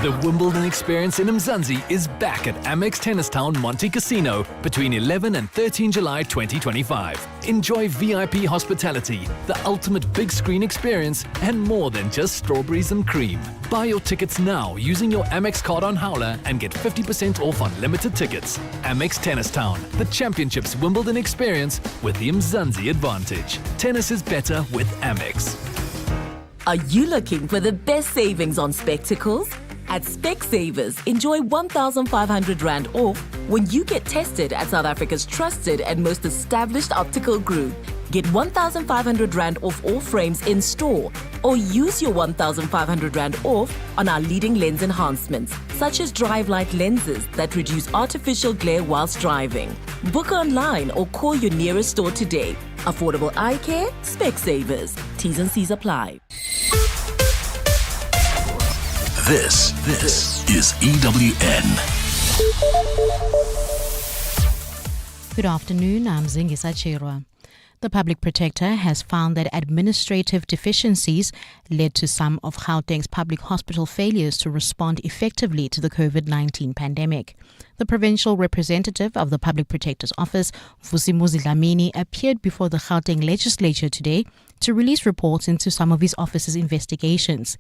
The Wimbledon experience in Mzansi is back at Amex Tennis Town Monte Casino between 11 and 13 July 2025. Enjoy VIP hospitality, the ultimate big screen experience, and more than just strawberries and cream. Buy your tickets now using your Amex card on Howler and get 50% off on limited tickets. Amex Tennis Town, the Championships Wimbledon experience with the Mzansi advantage. Tennis is better with Amex. Are you looking for the best savings on spectacles? At Specsavers, enjoy 1,500 Rand off when you get tested at South Africa's trusted and most established optical group. Get 1,500 Rand off all frames in store, or use your 1,500 Rand off on our leading lens enhancements, such as drive light lenses that reduce artificial glare whilst driving. Book online or call your nearest store today. Affordable eye care, Specsavers. T's and C's apply. This is EWN. Good afternoon, I'm Zingisa Chirwa. The Public Protector has found that administrative deficiencies led to some of Gauteng's public hospital failures to respond effectively to the COVID-19 pandemic. The provincial representative of the Public Protector's Office, Vusimuzi Dlamini, appeared before the Gauteng legislature today to release reports into some of his office's investigations.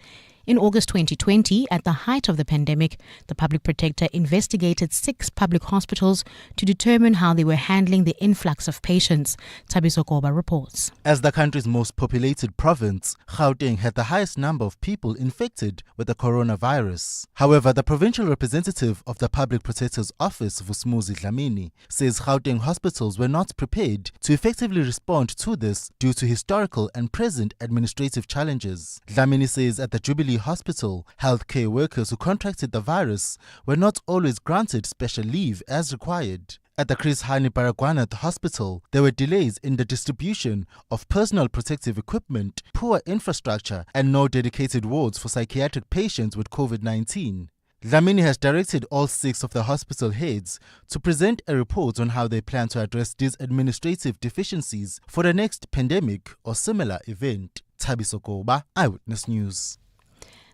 In August 2020, at the height of the pandemic, the Public Protector investigated 6 public hospitals to determine how they were handling the influx of patients. Thabiso Koba reports. As the country's most populated province, Gauteng had the highest number of people infected with the coronavirus. However, the provincial representative of the Public Protector's Office, Vusumuzi Dlamini, says Gauteng hospitals were not prepared to effectively respond to this due to historical and present administrative challenges. Dlamini says at the Jubilee Hospital, healthcare workers who contracted the virus were not always granted special leave as required. At the Chris Hani Baragwanath Hospital, there were delays in the distribution of personal protective equipment, poor infrastructure, and no dedicated wards for psychiatric patients with COVID-19. Dlamini has directed all 6 of the hospital heads to present a report on how they plan to address these administrative deficiencies for the next pandemic or similar event. Thabiso Koba, Eyewitness News.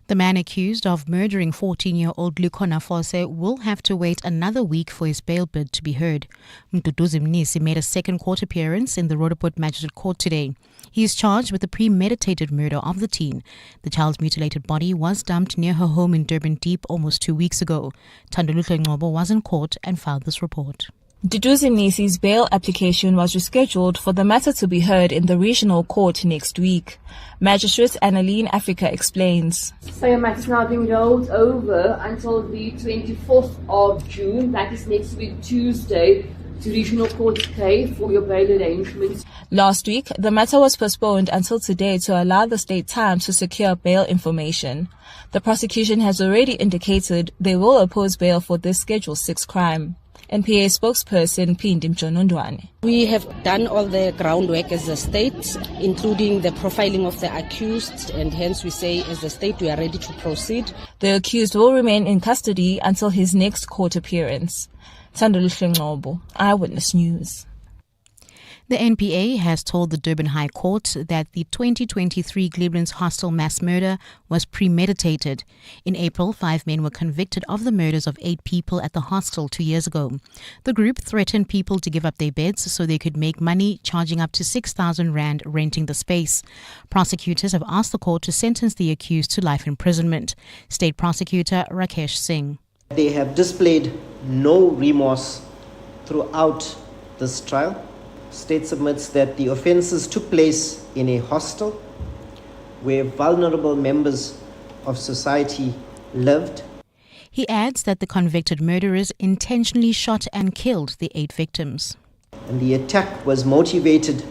The man accused of murdering 14-year-old Lukhona Fose will have to wait another week for his bail bid to be heard. Mduduzi Mnisi made a second court appearance in the Roodepoort Magistrate Court today. He is charged with the premeditated murder of the teen. The child's mutilated body was dumped near her home in Durban Deep almost 2 weeks ago. Thandoluhle Ngcobo was in court and filed this report. Duduzi Mnisi's bail application was rescheduled for the matter to be heard in the regional court next week. Magistrate Annaline Africa explains. So your matter is now being rolled over until the 24th of June, that is next week Tuesday, to Regional Court K for your bail arrangements. Last week, the matter was postponed until today to allow the state time to secure bail information. The prosecution has already indicated they will oppose bail for this Schedule 6 crime. NPA spokesperson Pindi Mjonondwane. We have done all the groundwork as a state, including the profiling of the accused, and hence we say as a state we are ready to proceed. The accused will remain in custody until his next court appearance. Thandoluhle Ngcobo, Eyewitness News. The NPA has told the Durban High Court that the 2023 Cleveland's hostel mass murder was premeditated. In April, 5 men were convicted of the murders of 8 people at the hostel 2 years ago. The group threatened people to give up their beds so they could make money, charging up to 6,000 rand renting the space. Prosecutors have asked the court to sentence the accused to life imprisonment. State Prosecutor Rakesh Singh. They have displayed no remorse throughout this trial. State submits that the offences took place in a hostel where vulnerable members of society lived. He adds that the convicted murderers intentionally shot and killed the 8 victims. And the attack was motivated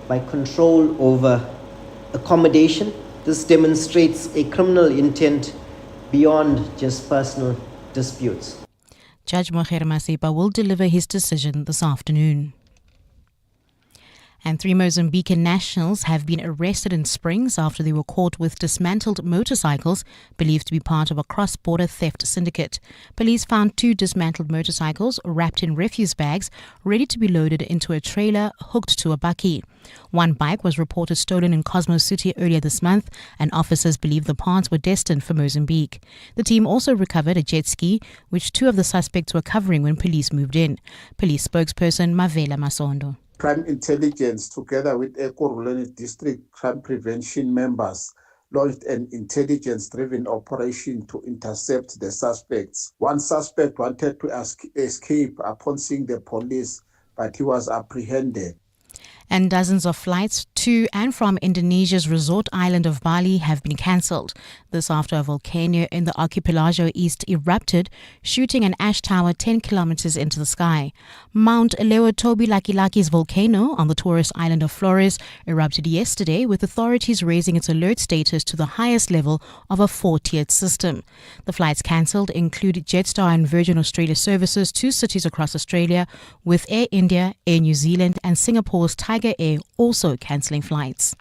by control over accommodation. This demonstrates a criminal intent beyond just personal disputes. Judge Moher Masipa will deliver his decision this afternoon. And 3 Mozambican nationals have been arrested in Springs after they were caught with dismantled motorcycles believed to be part of a cross-border theft syndicate. Police found 2 dismantled motorcycles wrapped in refuse bags, ready to be loaded into a trailer hooked to a bakkie. 1 bike was reported stolen in Cosmos City earlier this month, and officers believe the parts were destined for Mozambique. The team also recovered a jet ski, which 2 of the suspects were covering when police moved in. Police spokesperson Mavela Masondo. Crime intelligence, together with Ekurhuleni District Crime Prevention members, launched an intelligence-driven operation to intercept the suspects. One suspect wanted to escape upon seeing the police, but he was apprehended. And dozens of flights to and from Indonesia's resort island of Bali have been cancelled. This after a volcano in the archipelago east erupted, shooting an ash tower 10 kilometers into the sky. Mount Leotobi Lakilaki's volcano on the tourist island of Flores erupted yesterday, with authorities raising its alert status to the highest level of a 4-tiered system. The flights cancelled include Jetstar and Virgin Australia services to cities across Australia, with Air India, Air New Zealand and Singapore's Tiger Air also cancelling flights.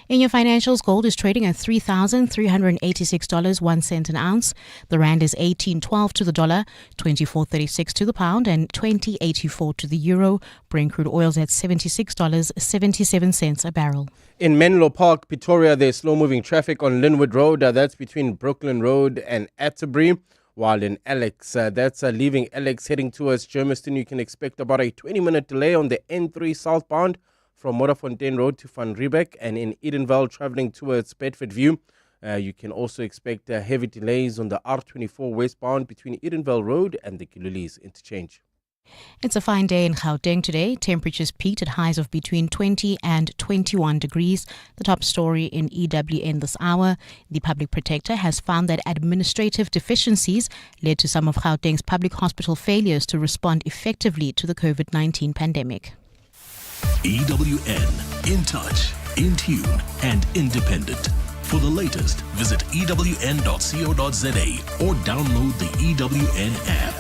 In your financials, gold is trading at $3,386, 1 cent an ounce. The rand is 18.12 to the dollar, 24.36 to the pound, and 20.84 to the euro. Brent crude oil's at $76.77 a barrel. In Menlo Park, Pretoria, there's slow-moving traffic on Linwood Road. That's between Brooklyn Road and Atterbury. While in Alex, that's leaving Alex heading towards Germiston, you can expect about a 20-minute delay on the N3 southbound from Modderfontein Road to Van Riebeck, and in Edenvale traveling towards Bedford View. You can also expect heavy delays on the R24 westbound between Edenvale Road and the Gululis interchange. It's a fine day in Gauteng today. Temperatures peaked at highs of between 20 and 21 degrees. The top story in EWN this hour. The public protector has found that administrative deficiencies led to some of Gauteng's public hospital failures to respond effectively to the COVID-19 pandemic. EWN, in touch, in tune, and independent. For the latest, visit ewn.co.za or download the EWN app.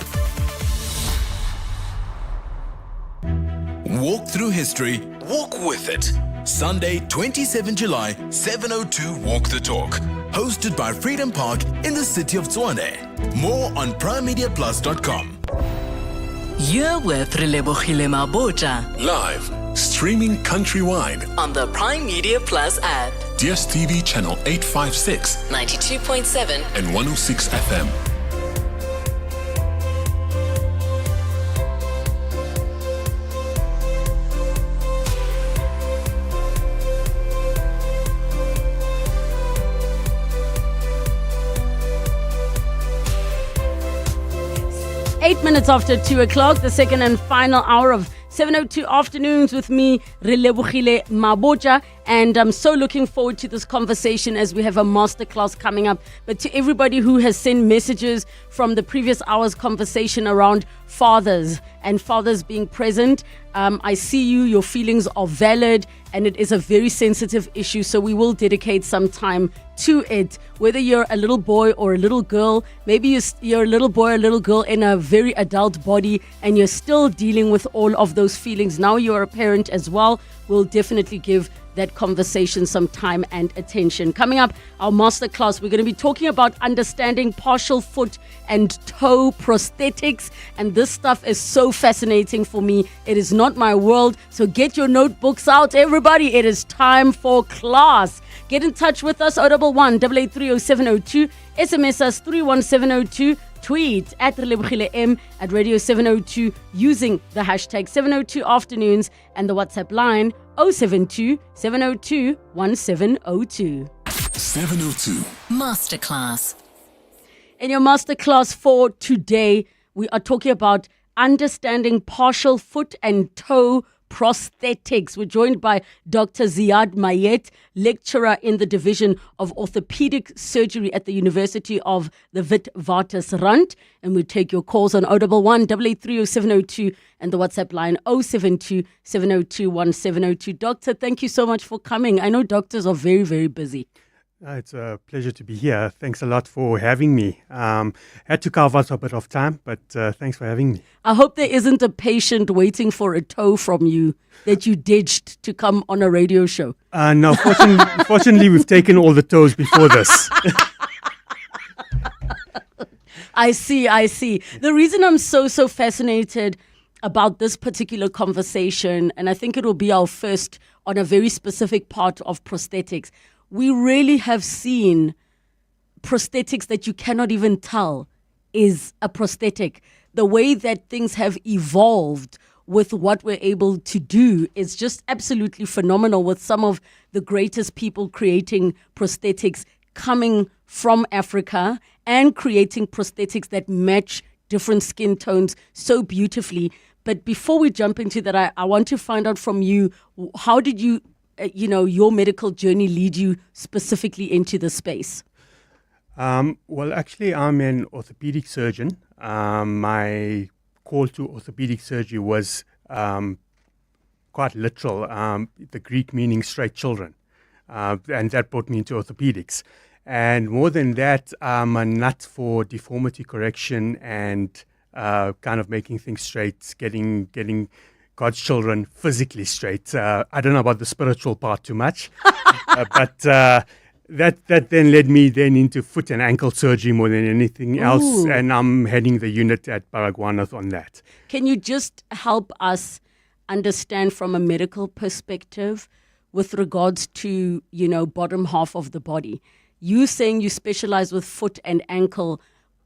Walk through history, walk with it. Sunday, 27 July, 7:02 Walk the Talk. Hosted by Freedom Park in the city of Tshwane. More on primemediaplus.com. You're with Relebogile Mabotja Live, streaming countrywide on the Prime Media Plus app. DSTV channel 856, 92.7 and 106 FM. Eight minutes after 2 o'clock, the second and final hour of 7:02 afternoons with me, Relebogile Mabotja, and I'm so looking forward to this conversation as we have a masterclass coming up. But to everybody who has sent messages from the previous hour's conversation around fathers and fathers being present, I see you, your feelings are valid, and it is a very sensitive issue, so we will dedicate some time to it. Whether you're a little boy or a little girl, maybe you're a little boy or a little girl in a very adult body and you're still dealing with all of those feelings. Now you're a parent as well. We'll definitely give that conversation some time and attention. Coming up, our masterclass, we're going to be talking about understanding partial foot and toe prosthetics. And this stuff is so fascinating for me. It is not my world. So get your notebooks out, everybody. It is time for class. Get in touch with us, 011 8830702, SMS us 31702, tweet at Relebogile M at Radio 702 using the hashtag 702 afternoons and the WhatsApp line 072 702 1702. 702 Masterclass. In your masterclass for today, we are talking about understanding partial foot and toe prosthetics. We're joined by Dr. Ziad Mayet, lecturer in the Division of Orthopedic Surgery at the University of the Witwatersrand. And we take your calls on 011 8830702 and the WhatsApp line 072 702 1702. Doctor, thank you so much for coming. I know doctors are very, very busy. It's a pleasure to be here. Thanks a lot for having me. Had to carve out a bit of time, but thanks for having me. I hope there isn't a patient waiting for a toe from you that you ditched to come on a radio show. No, fortunately, we've taken all the toes before this. I see. The reason I'm so fascinated about this particular conversation, and I think it will be our first on a very specific part of prosthetics, we really have seen prosthetics that you cannot even tell is a prosthetic. The way that things have evolved with what we're able to do is just absolutely phenomenal, with some of the greatest people creating prosthetics coming from Africa and creating prosthetics that match different skin tones so beautifully. But before we jump into that, I want to find out from you, how did you your medical journey lead you specifically into the space? Well, actually, I'm an orthopedic surgeon. My call to orthopedic surgery was quite literal, the Greek meaning straight children. And that brought me into orthopedics. And more than that, I'm a nut for deformity correction and kind of making things straight, getting God's children physically straight. I don't know about the spiritual part too much, but that then led me then into foot and ankle surgery more than anything else. Ooh. And I'm heading the unit at Baragwanath on that. Can you just help us understand from a medical perspective with regards to, bottom half of the body? You saying you specialize with foot and ankle.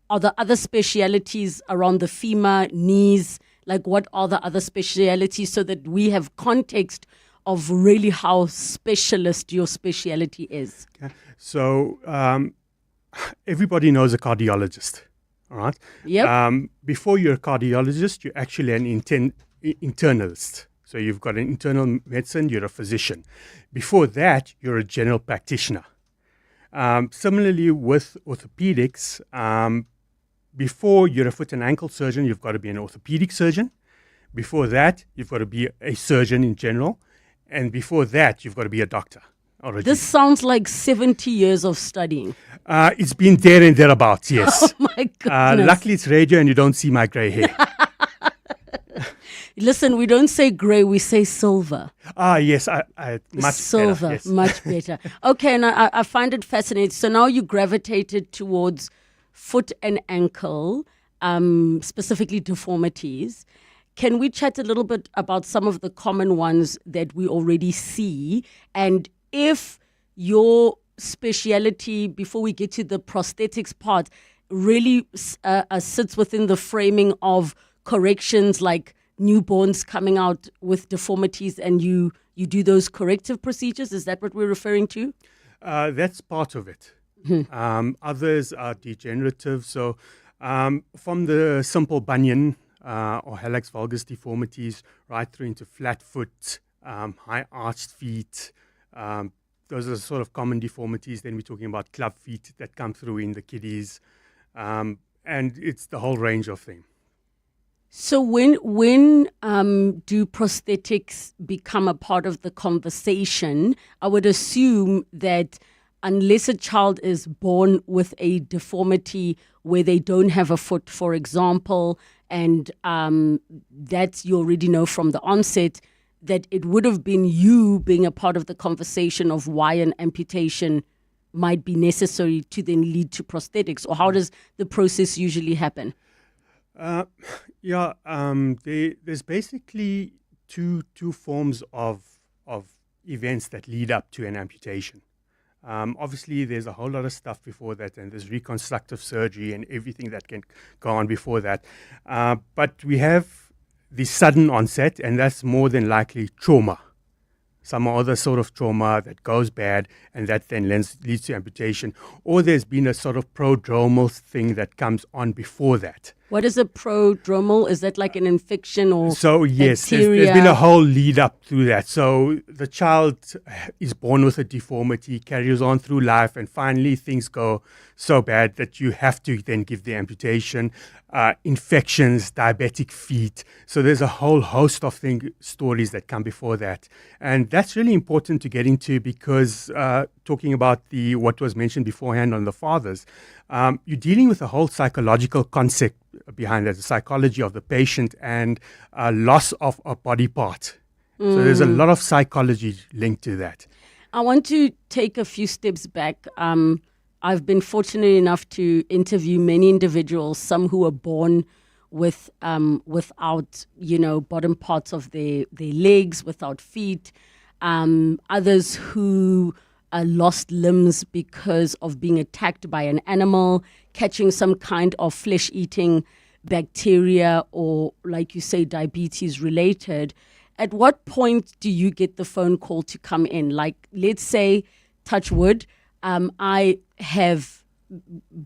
Are there other specialities around the femur, knees? Like, what are the other specialities so that we have context of really how specialist your speciality is. Okay. So everybody knows a cardiologist, all right? Yep. Before you're a cardiologist, you're actually an internalist. So you've got an internal medicine, you're a physician. Before that, you're a general practitioner. Similarly with orthopedics, before you're a foot and ankle surgeon, you've got to be an orthopedic surgeon. Before that, you've got to be a surgeon in general. And before that, you've got to be a doctor. This sounds like 70 years of studying. It's been there and thereabouts, yes. Oh my goodness. Luckily, it's radio and you don't see my grey hair. Listen, we don't say grey, we say silver. Yes, I much silver, better, yes. Much better. Okay, and I find it fascinating. So now you gravitated towards foot and ankle, specifically deformities. Can we chat a little bit about some of the common ones that we already see? And if your speciality, before we get to the prosthetics part, really sits within the framing of corrections like newborns coming out with deformities and you do those corrective procedures, is that what we're referring to? That's part of it. Others are degenerative. So from the simple bunion or hallux valgus deformities right through into flat foot, high arched feet, those are sort of common deformities. Then we're talking about club feet that come through in the kiddies. And it's the whole range of things. So when do prosthetics become a part of the conversation? I would assume that unless a child is born with a deformity where they don't have a foot, for example, and that you already know from the onset, that it would have been you being a part of the conversation of why an amputation might be necessary to then lead to prosthetics, or how does the process usually happen? There's basically two forms of events that lead up to an amputation. Obviously, there's a whole lot of stuff before that, and there's reconstructive surgery and everything that can go on before that. But we have the sudden onset, and that's more than likely trauma. Some other sort of trauma that goes bad, and that then leads to amputation. Or there's been a sort of prodromal thing that comes on before that. What is a prodromal? Is that like an infection or So yes, bacteria? there's been a whole lead up through that. So the child is born with a deformity, carries on through life, and finally things go so bad that you have to then give the amputation. Infections, diabetic feet. So there's a whole host of stories that come before that. And that's really important to get into because talking about what was mentioned beforehand on the fathers, you're dealing with a whole psychological concept behind that, the psychology of the patient and loss of a body part. So there's a lot of psychology linked to that. I want to take a few steps back. I've been fortunate enough to interview many individuals, some who were born with without, bottom parts of their legs, without feet, others who lost limbs because of being attacked by an animal, catching some kind of flesh-eating bacteria or, like you say, diabetes related. At what point do you get the phone call to come in? Like, let's say, touch wood, I have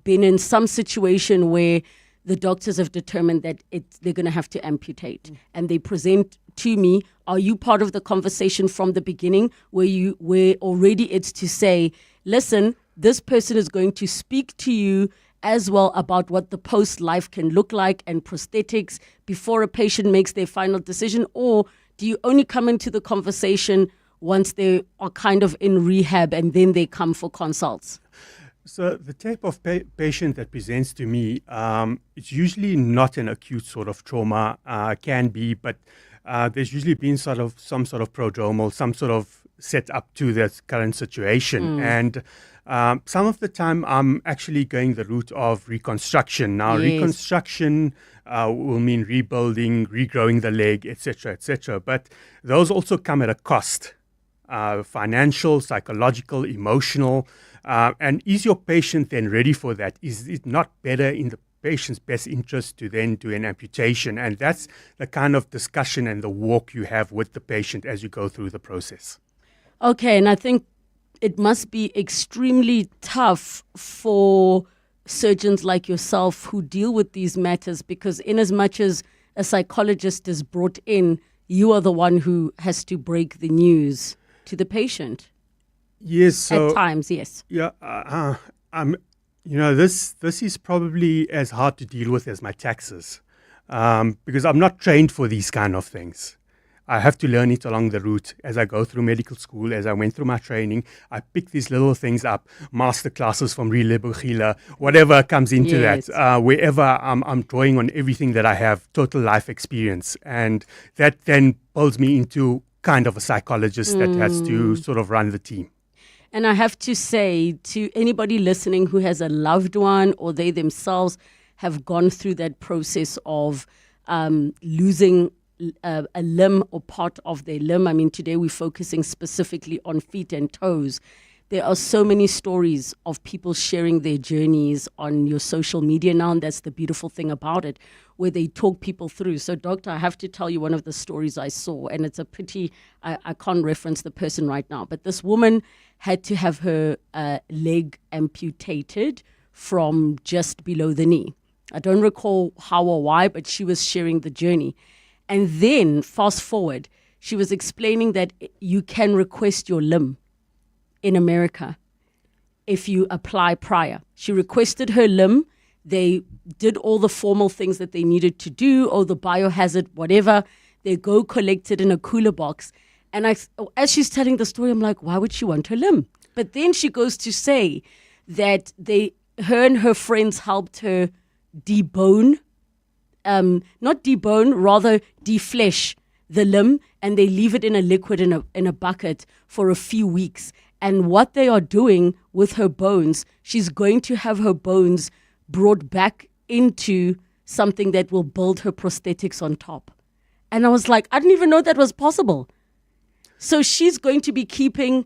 been in some situation where the doctors have determined that they're going to have to amputate, and they present to me. Are you part of the conversation from the beginning where already it's to say, listen, this person is going to speak to you as well about what the post-life can look like and prosthetics before a patient makes their final decision? Or do you only come into the conversation once they are kind of in rehab and then they come for consults? So the type of patient that presents to me, it's usually not an acute sort of trauma, can be, but there's usually been some sort of prodromal, some sort of set up to that current situation. And some of the time I'm actually going the route of reconstruction. Now, reconstruction will mean rebuilding, regrowing the leg, etc., etc. But those also come at a cost, financial, psychological, emotional. And is your patient then ready for that? Is it not better in the patient's best interest to then do an amputation. And that's the kind of discussion and the walk you have with the patient as you go through the process. Okay, and I think it must be extremely tough for surgeons like yourself who deal with these matters, because in as much as a psychologist is brought in, you are the one who has to break the news to the patient. Yes, so at times, yes. Yeah, this is probably as hard to deal with as my taxes, because I'm not trained for these kind of things. I have to learn it along the route as I go through medical school, as I went through my training. I pick these little things up, Masterclasses from Relebogile, whatever comes into that. Wherever I'm drawing on everything that I have, total life experience. And that then builds me into kind of a psychologist that has to sort of run the team. And I have to say to anybody listening who has a loved one or they themselves have gone through that process of losing a limb or part of their limb. I mean, today we're focusing specifically on feet and toes. There are so many stories of people sharing their journeys on your social media now, and that's the beautiful thing about it, where they talk people through. So, Doctor, I have to tell you one of the stories I saw, and it's a pity I can't reference the person right now, but this woman had to have her leg amputated from just below the knee. I don't recall how or why, but she was sharing the journey. And then, fast forward, she was explaining that you can request your limb in America if you apply prior. She requested her limb. They did all the formal things that they needed to do, or the biohazard, whatever. They go collect it in a cooler box. And as she's telling the story, I'm like, why would she want her limb? But then she goes to say that her and her friends helped her debone, not debone, rather deflesh the limb, and they leave it in a liquid in a bucket for a few weeks. And what they are doing with her bones, she's going to have her bones brought back into something that will build her prosthetics on top. And I was like, I didn't even know that was possible. So she's going to be keeping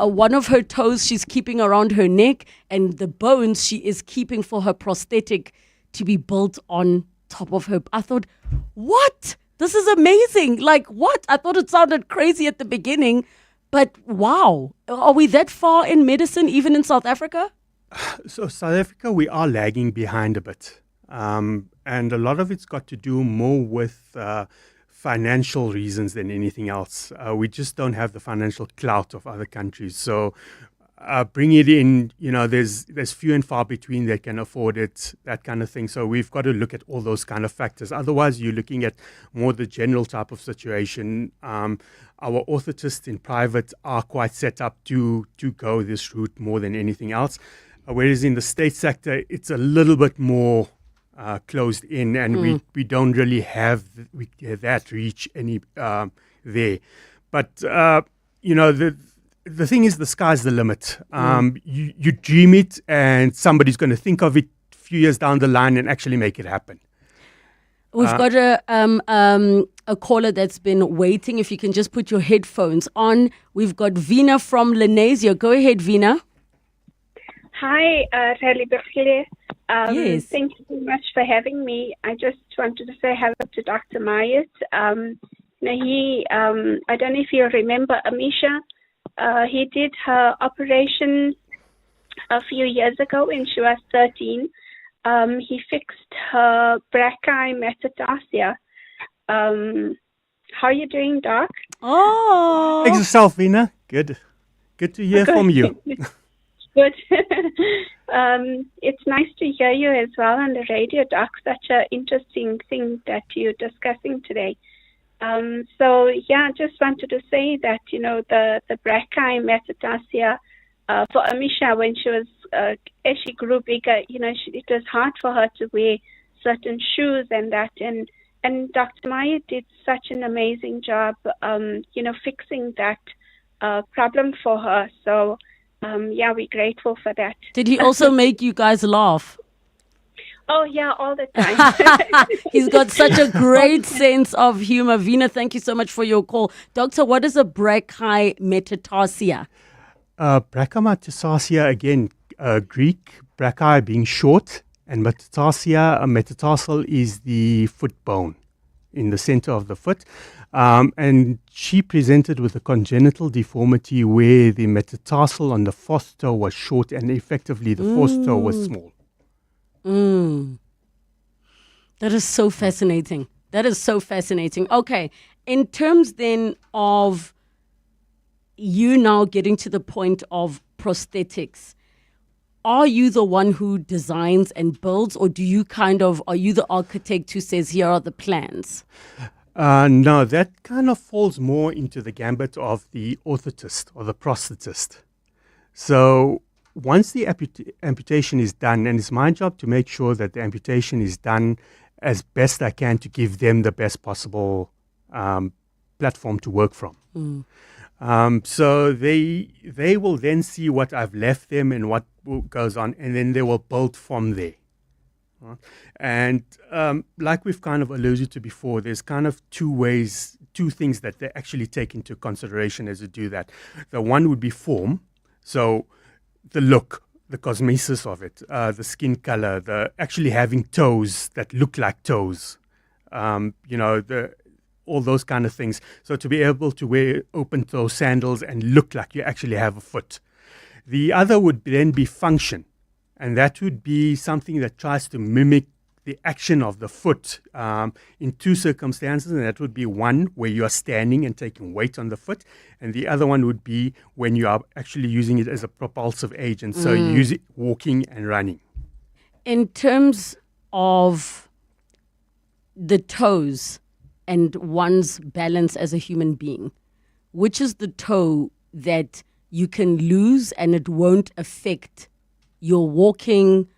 one of her toes, she's keeping around her neck, and the bones she is keeping for her prosthetic to be built on top of her. I thought, what? This is amazing. Like, what? I thought it sounded crazy at the beginning, but wow. Are we that far in medicine, even in South Africa? So South Africa, we are lagging behind a bit. And a lot of it's got to do more with financial reasons than anything else. We just don't have the financial clout of other countries. So bring it in, there's few and far between that can afford it, that kind of thing. So we've got to look at all those kind of factors. Otherwise, you're looking at more the general type of situation. Our orthotists in private are quite set up to go this route more than anything else. Whereas in the state sector, it's a little bit more closed in, and we don't really have that reach any there. But, the thing is, the sky's the limit. You dream it, and somebody's going to think of it a few years down the line and actually make it happen. We've got a caller that's been waiting. If you can just put your headphones on. We've got Vina from Lenasia. Go ahead, Vina. Hi, Relebogile. Yes. Thank you so much for having me. I just wanted to say hello to Dr. Mayat. I don't know if you remember Amisha. He did her operation a few years ago when she was 13. He fixed her brachii metatarsia. How are you doing, Doc? Oh, thanks yourself, Vina. Good to hear from you. Good. It's nice to hear you as well on the radio, Doc. Such an interesting thing that you're discussing today. Just wanted to say that, the brachii metatarsia for Amisha, when she was, as she grew bigger, it was hard for her to wear certain shoes and that. And Dr. Maya did such an amazing job, fixing that problem for her. So, we're grateful for that. Did he also make you guys laugh? Oh, yeah, all the time. He's got such a great sense of humor. Vina, thank you so much for your call. Doctor, what is a brachii metatarsia? Brachii metatarsia, again, Greek, brachii being short And metatarsal is the foot bone in the center of the foot. And she presented with a congenital deformity where the metatarsal on the fourth toe was short and effectively the fourth toe was small. That is so fascinating. Okay. In terms then of you now getting to the point of prosthetics, are you the one who designs and builds, or are you the architect who says, here are the plans? No, that kind of falls more into the gambit of the orthotist or the prosthetist. So once the amputation is done, and it's my job to make sure that the amputation is done as best I can to give them the best possible platform to work from. So they will then see what I've left them and what goes on, and then they will build from there. And like we've kind of alluded to before, there's kind of two things that they actually take into consideration as they do that. The one would be form, so the look, the cosmesis of it, the skin color, the actually having toes that look like toes, all those kind of things. So to be able to wear open-toe sandals and look like you actually have a foot. The other would then be function, and that would be something that tries to mimic the action of the foot in two circumstances, and that would be one where you are standing and taking weight on the foot, and the other one would be when you are actually using it as a propulsive agent, so you use it walking and running. In terms of the toes and one's balance as a human being, which is the toe that you can lose and it won't affect your walking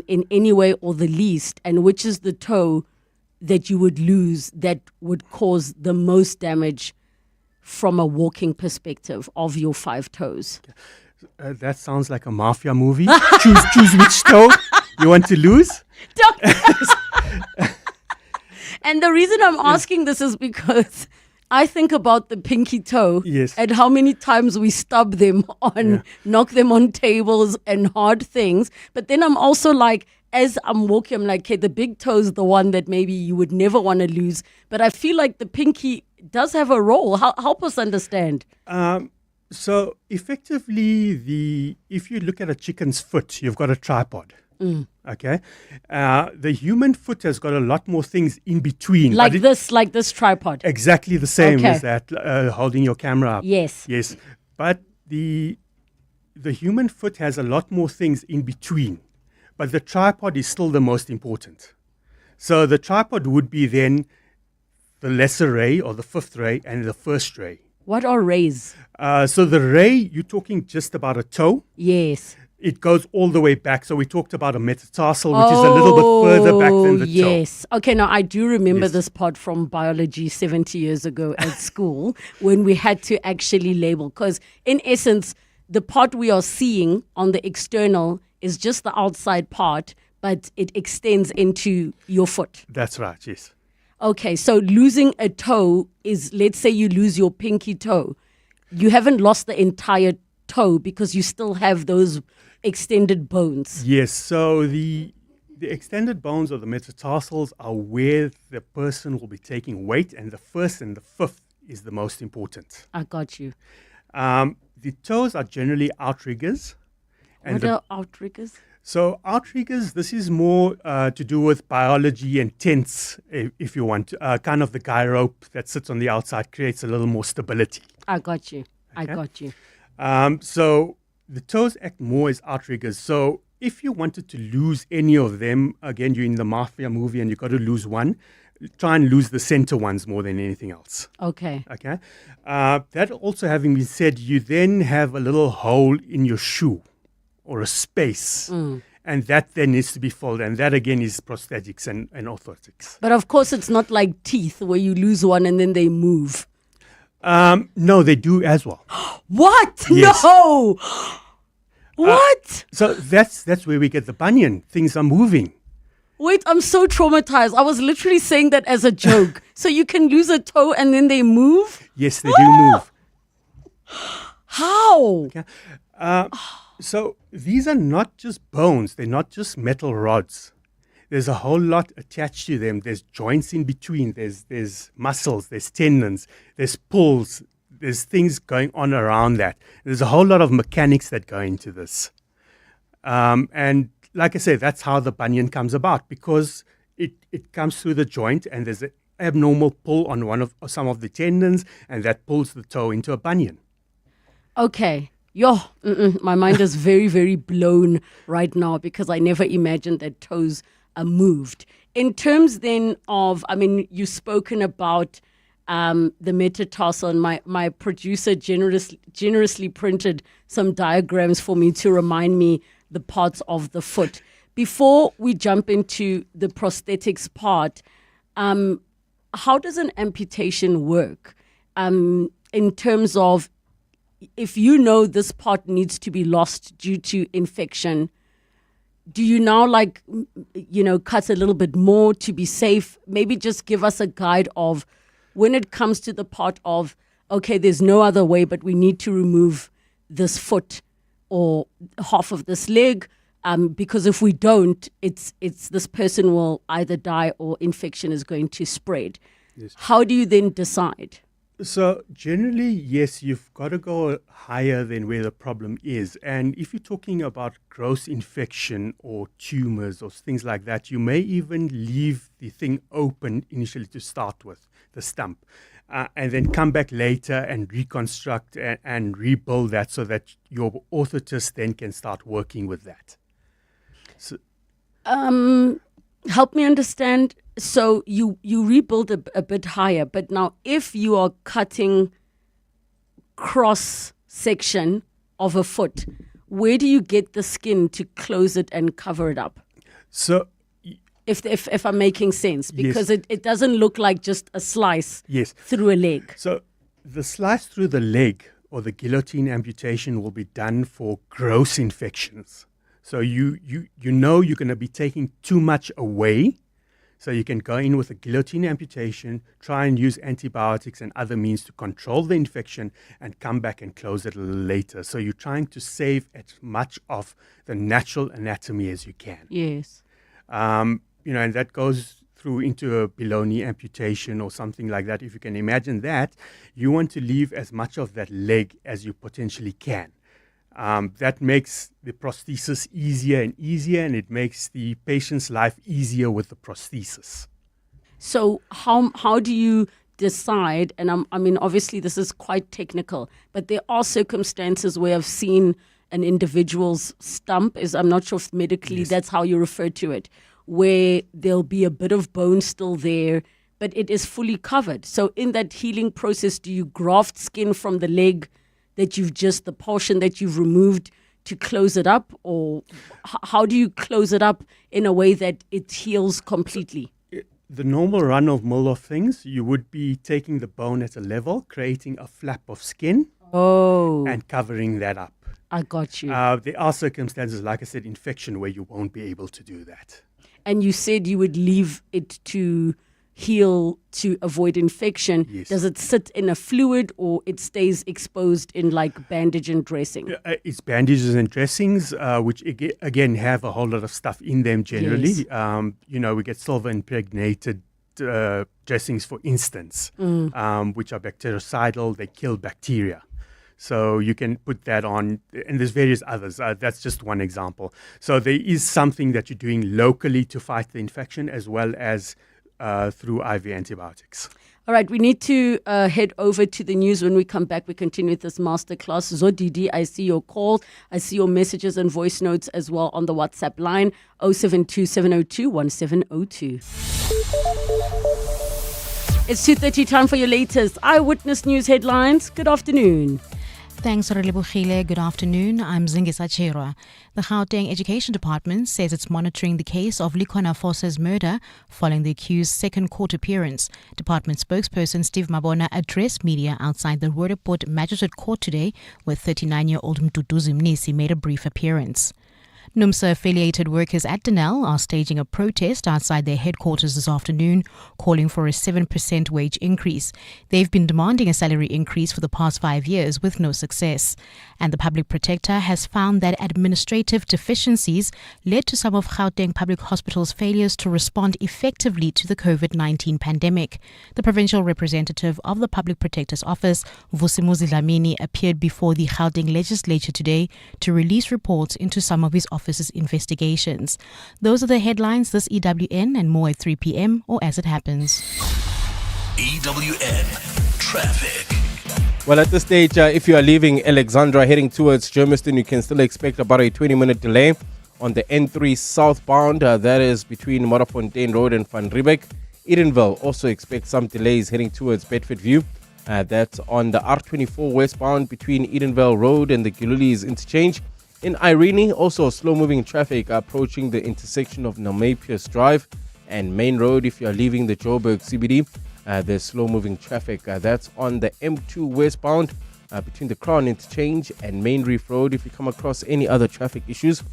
in any way or the least, and which is the toe that you would lose that would cause the most damage from a walking perspective of your 5 toes? That sounds like a mafia movie. choose which toe you want to lose. And the reason I'm asking this is because I think about the pinky toe and how many times we stub them knock them on tables and hard things. But then I'm also like, as I'm walking, I'm like, okay, the big toe is the one that maybe you would never want to lose. But I feel like the pinky does have a role. Help us understand. So effectively, if you look at a chicken's foot, you've got a tripod. Okay, the human foot has got a lot more things in between, like this tripod. Exactly the same as that, holding your camera up. Yes. But the human foot has a lot more things in between, but the tripod is still the most important. So the tripod would be then the lesser ray or the fifth ray and the first ray. What are rays? So the ray, you're talking just about a toe. Yes. It goes all the way back. So we talked about a metatarsal, which is a little bit further back than the toe. Yes. Okay, now I do remember this pod from biology 70 years ago at school when we had to actually label. Because in essence, the part we are seeing on the external is just the outside part, but it extends into your foot. That's right, yes. Okay, so losing a toe is, let's say you lose your pinky toe. You haven't lost the entire toe because you still have those extended bones. Yes, so the extended bones or the metatarsals are where the person will be taking weight, and the first and the fifth is the most important. I got you. The toes are generally outriggers. What are outriggers? So outriggers, this is more to do with biology and tents, if you want. Kind of the guy rope that sits on the outside creates a little more stability. I got you. Okay? I got you. So the toes act more as outriggers. So if you wanted to lose any of them, again, you're in the mafia movie and you've got to lose one, try and lose the center ones more than anything else. Okay. That also having been said, you then have a little hole in your shoe or a space. And that then needs to be filled. And that, again, is prosthetics and orthotics. But of course, it's not like teeth where you lose one and then they move. No, they do as well. What? Yes. No! What? So that's where we get the bunion. Things are moving. Wait, I'm so traumatized. I was literally saying that as a joke. So you can lose a toe and then they move? Yes, they do move. How? Okay. So these are not just bones. They're not just metal rods. There's a whole lot attached to them. There's joints in between. There's muscles. There's tendons. There's pulls. There's things going on around that. There's a whole lot of mechanics that go into this. And like I said, that's how the bunion comes about, because it comes through the joint and there's an abnormal pull on some of the tendons, and that pulls the toe into a bunion. Okay. My mind is very, very blown right now because I never imagined that toes are moved. In terms then of, you've spoken about the metatarsal, and my producer generously printed some diagrams for me to remind me the parts of the foot. Before we jump into the prosthetics part, how does an amputation work in terms of, if you know this part needs to be lost due to infection, do you now cut a little bit more to be safe? Maybe just give us a guide of when it comes to the part of, okay, there's no other way, but we need to remove this foot or half of this leg, because if we don't, it's this person will either die or infection is going to spread. Yes. How do you then decide? So generally, yes, you've got to go higher than where the problem is. And if you're talking about gross infection or tumors or things like that, you may even leave the thing open initially to start with, the stump, and then come back later and reconstruct and rebuild that so that your orthotist then can start working with that. So, help me understand. So you rebuild a bit higher, but now if you are cutting cross section of a foot, where do you get the skin to close it and cover it up? So if I'm making sense, because yes. it doesn't look like just a slice through a leg. So the slice through the leg or the guillotine amputation will be done for gross infections. So you know you're going to be taking too much away. So you can go in with a guillotine amputation, try and use antibiotics and other means to control the infection and come back and close it later. So you're trying to save as much of the natural anatomy as you can. Yes. And that goes through into a below-knee amputation or something like that. If you can imagine that, you want to leave as much of that leg as you potentially can. That makes the prosthesis easier and easier, and it makes the patient's life easier with the prosthesis. So how do you decide, and obviously this is quite technical, but there are circumstances where I've seen an individual's stump, I'm not sure if medically that's how you refer to it, where there'll be a bit of bone still there, but it is fully covered. So in that healing process, do you graft skin from the leg the portion that you've removed to close it up, or how do you close it up in a way that it heals completely? The normal run of mill of things, you would be taking the bone at a level, creating a flap of skin, and covering that up. I got you. There are circumstances, like I said, infection, where you won't be able to do that. And you said you would leave it to heal to avoid infection. Yes. Does it sit in a fluid or it stays exposed in like bandage and dressing? It's bandages and dressings, which again have a whole lot of stuff in them generally. Yes. We get silver impregnated dressings, for instance, which are bactericidal. They kill bacteria. So you can put that on, and there's various others. That's just one example. So there is something that you're doing locally to fight the infection, as well as through IV antibiotics. All right, we need to head over to the news. When we come back, we continue with this masterclass. Zodidi, I see your call. I see your messages and voice notes as well on the WhatsApp line, 072-702-1702. It's 2:30, time for your latest Eyewitness News headlines. Good afternoon. Thanks, Relebogile. Good afternoon. I'm Zingisachirwa. The Gauteng Education Department says it's monitoring the case of Likona Fosa's murder following the accused's second court appearance. Department spokesperson Steve Mabona addressed media outside the Relebogile Magistrate Court today, where 39-year-old Mduduzi Mnisi made a brief appearance. NUMSA-affiliated workers at Denel are staging a protest outside their headquarters this afternoon, calling for a 7% wage increase. They've been demanding a salary increase for the past 5 years with no success. And the Public Protector has found that administrative deficiencies led to some of Gauteng Public Hospital's failures to respond effectively to the COVID-19 pandemic. The provincial representative of the Public Protector's office, Vusimuzi Dlamini, appeared before the Gauteng legislature today to release reports into some of his office's investigations. Those are the headlines this EWN, and more at 3 p.m. or as it happens. EWN Traffic. Well, at this stage, if you are leaving Alexandra heading towards Germiston, you can still expect about a 20-minute delay on the N3 southbound. That is between Morafontein Road and Van Riebeck. Edenville also expects some delays heading towards Bedfordview. That's on the R24 westbound between Edenville Road and the Gilulis interchange. In Irene, also slow-moving traffic approaching the intersection of Namepius Drive and Main Road. If you are leaving the Joburg CBD, there's slow-moving traffic. That's on the M2 westbound between the Crown Interchange and Main Reef Road. If you come across any other traffic issues,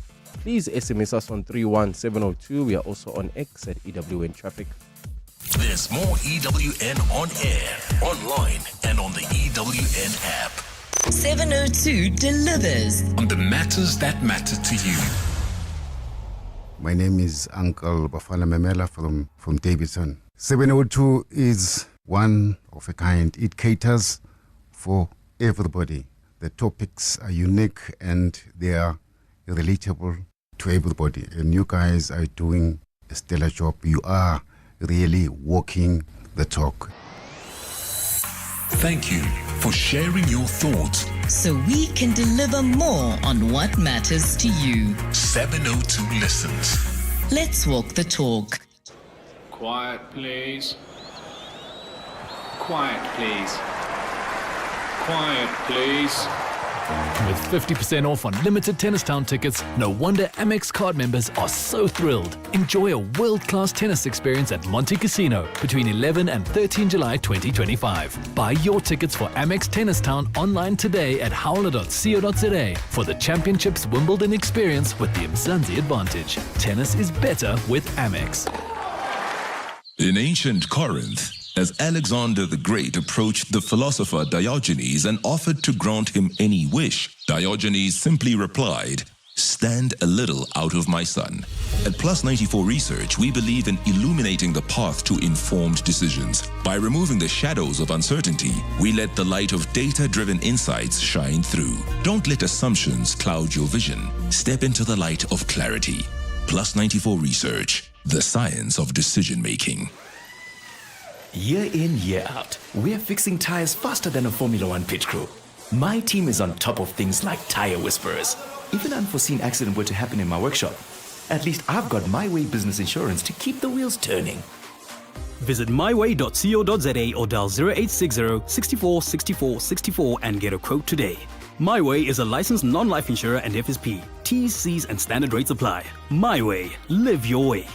please SMS us on 31702. We are also on X at EWN Traffic. There's more EWN on air, online, and on the EWN app. 702 delivers on the matters that matter to you. My name is Uncle Bafana Memela from Davidson. 702 is one of a kind. It caters for everybody. The topics are unique and they are relatable to everybody. And you guys are doing a stellar job. You are really walking the talk. Thank you for sharing your thoughts. so we can deliver more on what matters to you. 702 listens. Let's walk the talk. Quiet, please. Quiet, please. Quiet, please. With 50% off on limited Tennistown tickets, no wonder Amex card members are so thrilled. Enjoy a world-class tennis experience at Monte Casino between 11 and 13 July 2025. Buy your tickets for Amex Tennistown online today at howler.co.za for the Championships Wimbledon experience with the Mzansi advantage. Tennis is better with Amex. In ancient Corinth, as Alexander the Great approached the philosopher Diogenes and offered to grant him any wish, Diogenes simply replied, "Stand a little out of my sun." At Plus 94 Research, we believe in illuminating the path to informed decisions. By removing the shadows of uncertainty, we let the light of data-driven insights shine through. Don't let assumptions cloud your vision. Step into the light of clarity. Plus 94 Research, the science of decision-making. Year in, year out, we're fixing tires faster than a Formula One pit crew. My team is on top of things like tire whisperers. If an unforeseen accident were to happen in my workshop, at least I've got My Way business insurance to keep the wheels turning. Visit myway.co.za or dial 0860 64 64 64 and get a quote today. My Way is a licensed non-life insurer and FSP. T's, C's and standard rates apply. My Way. Live your way.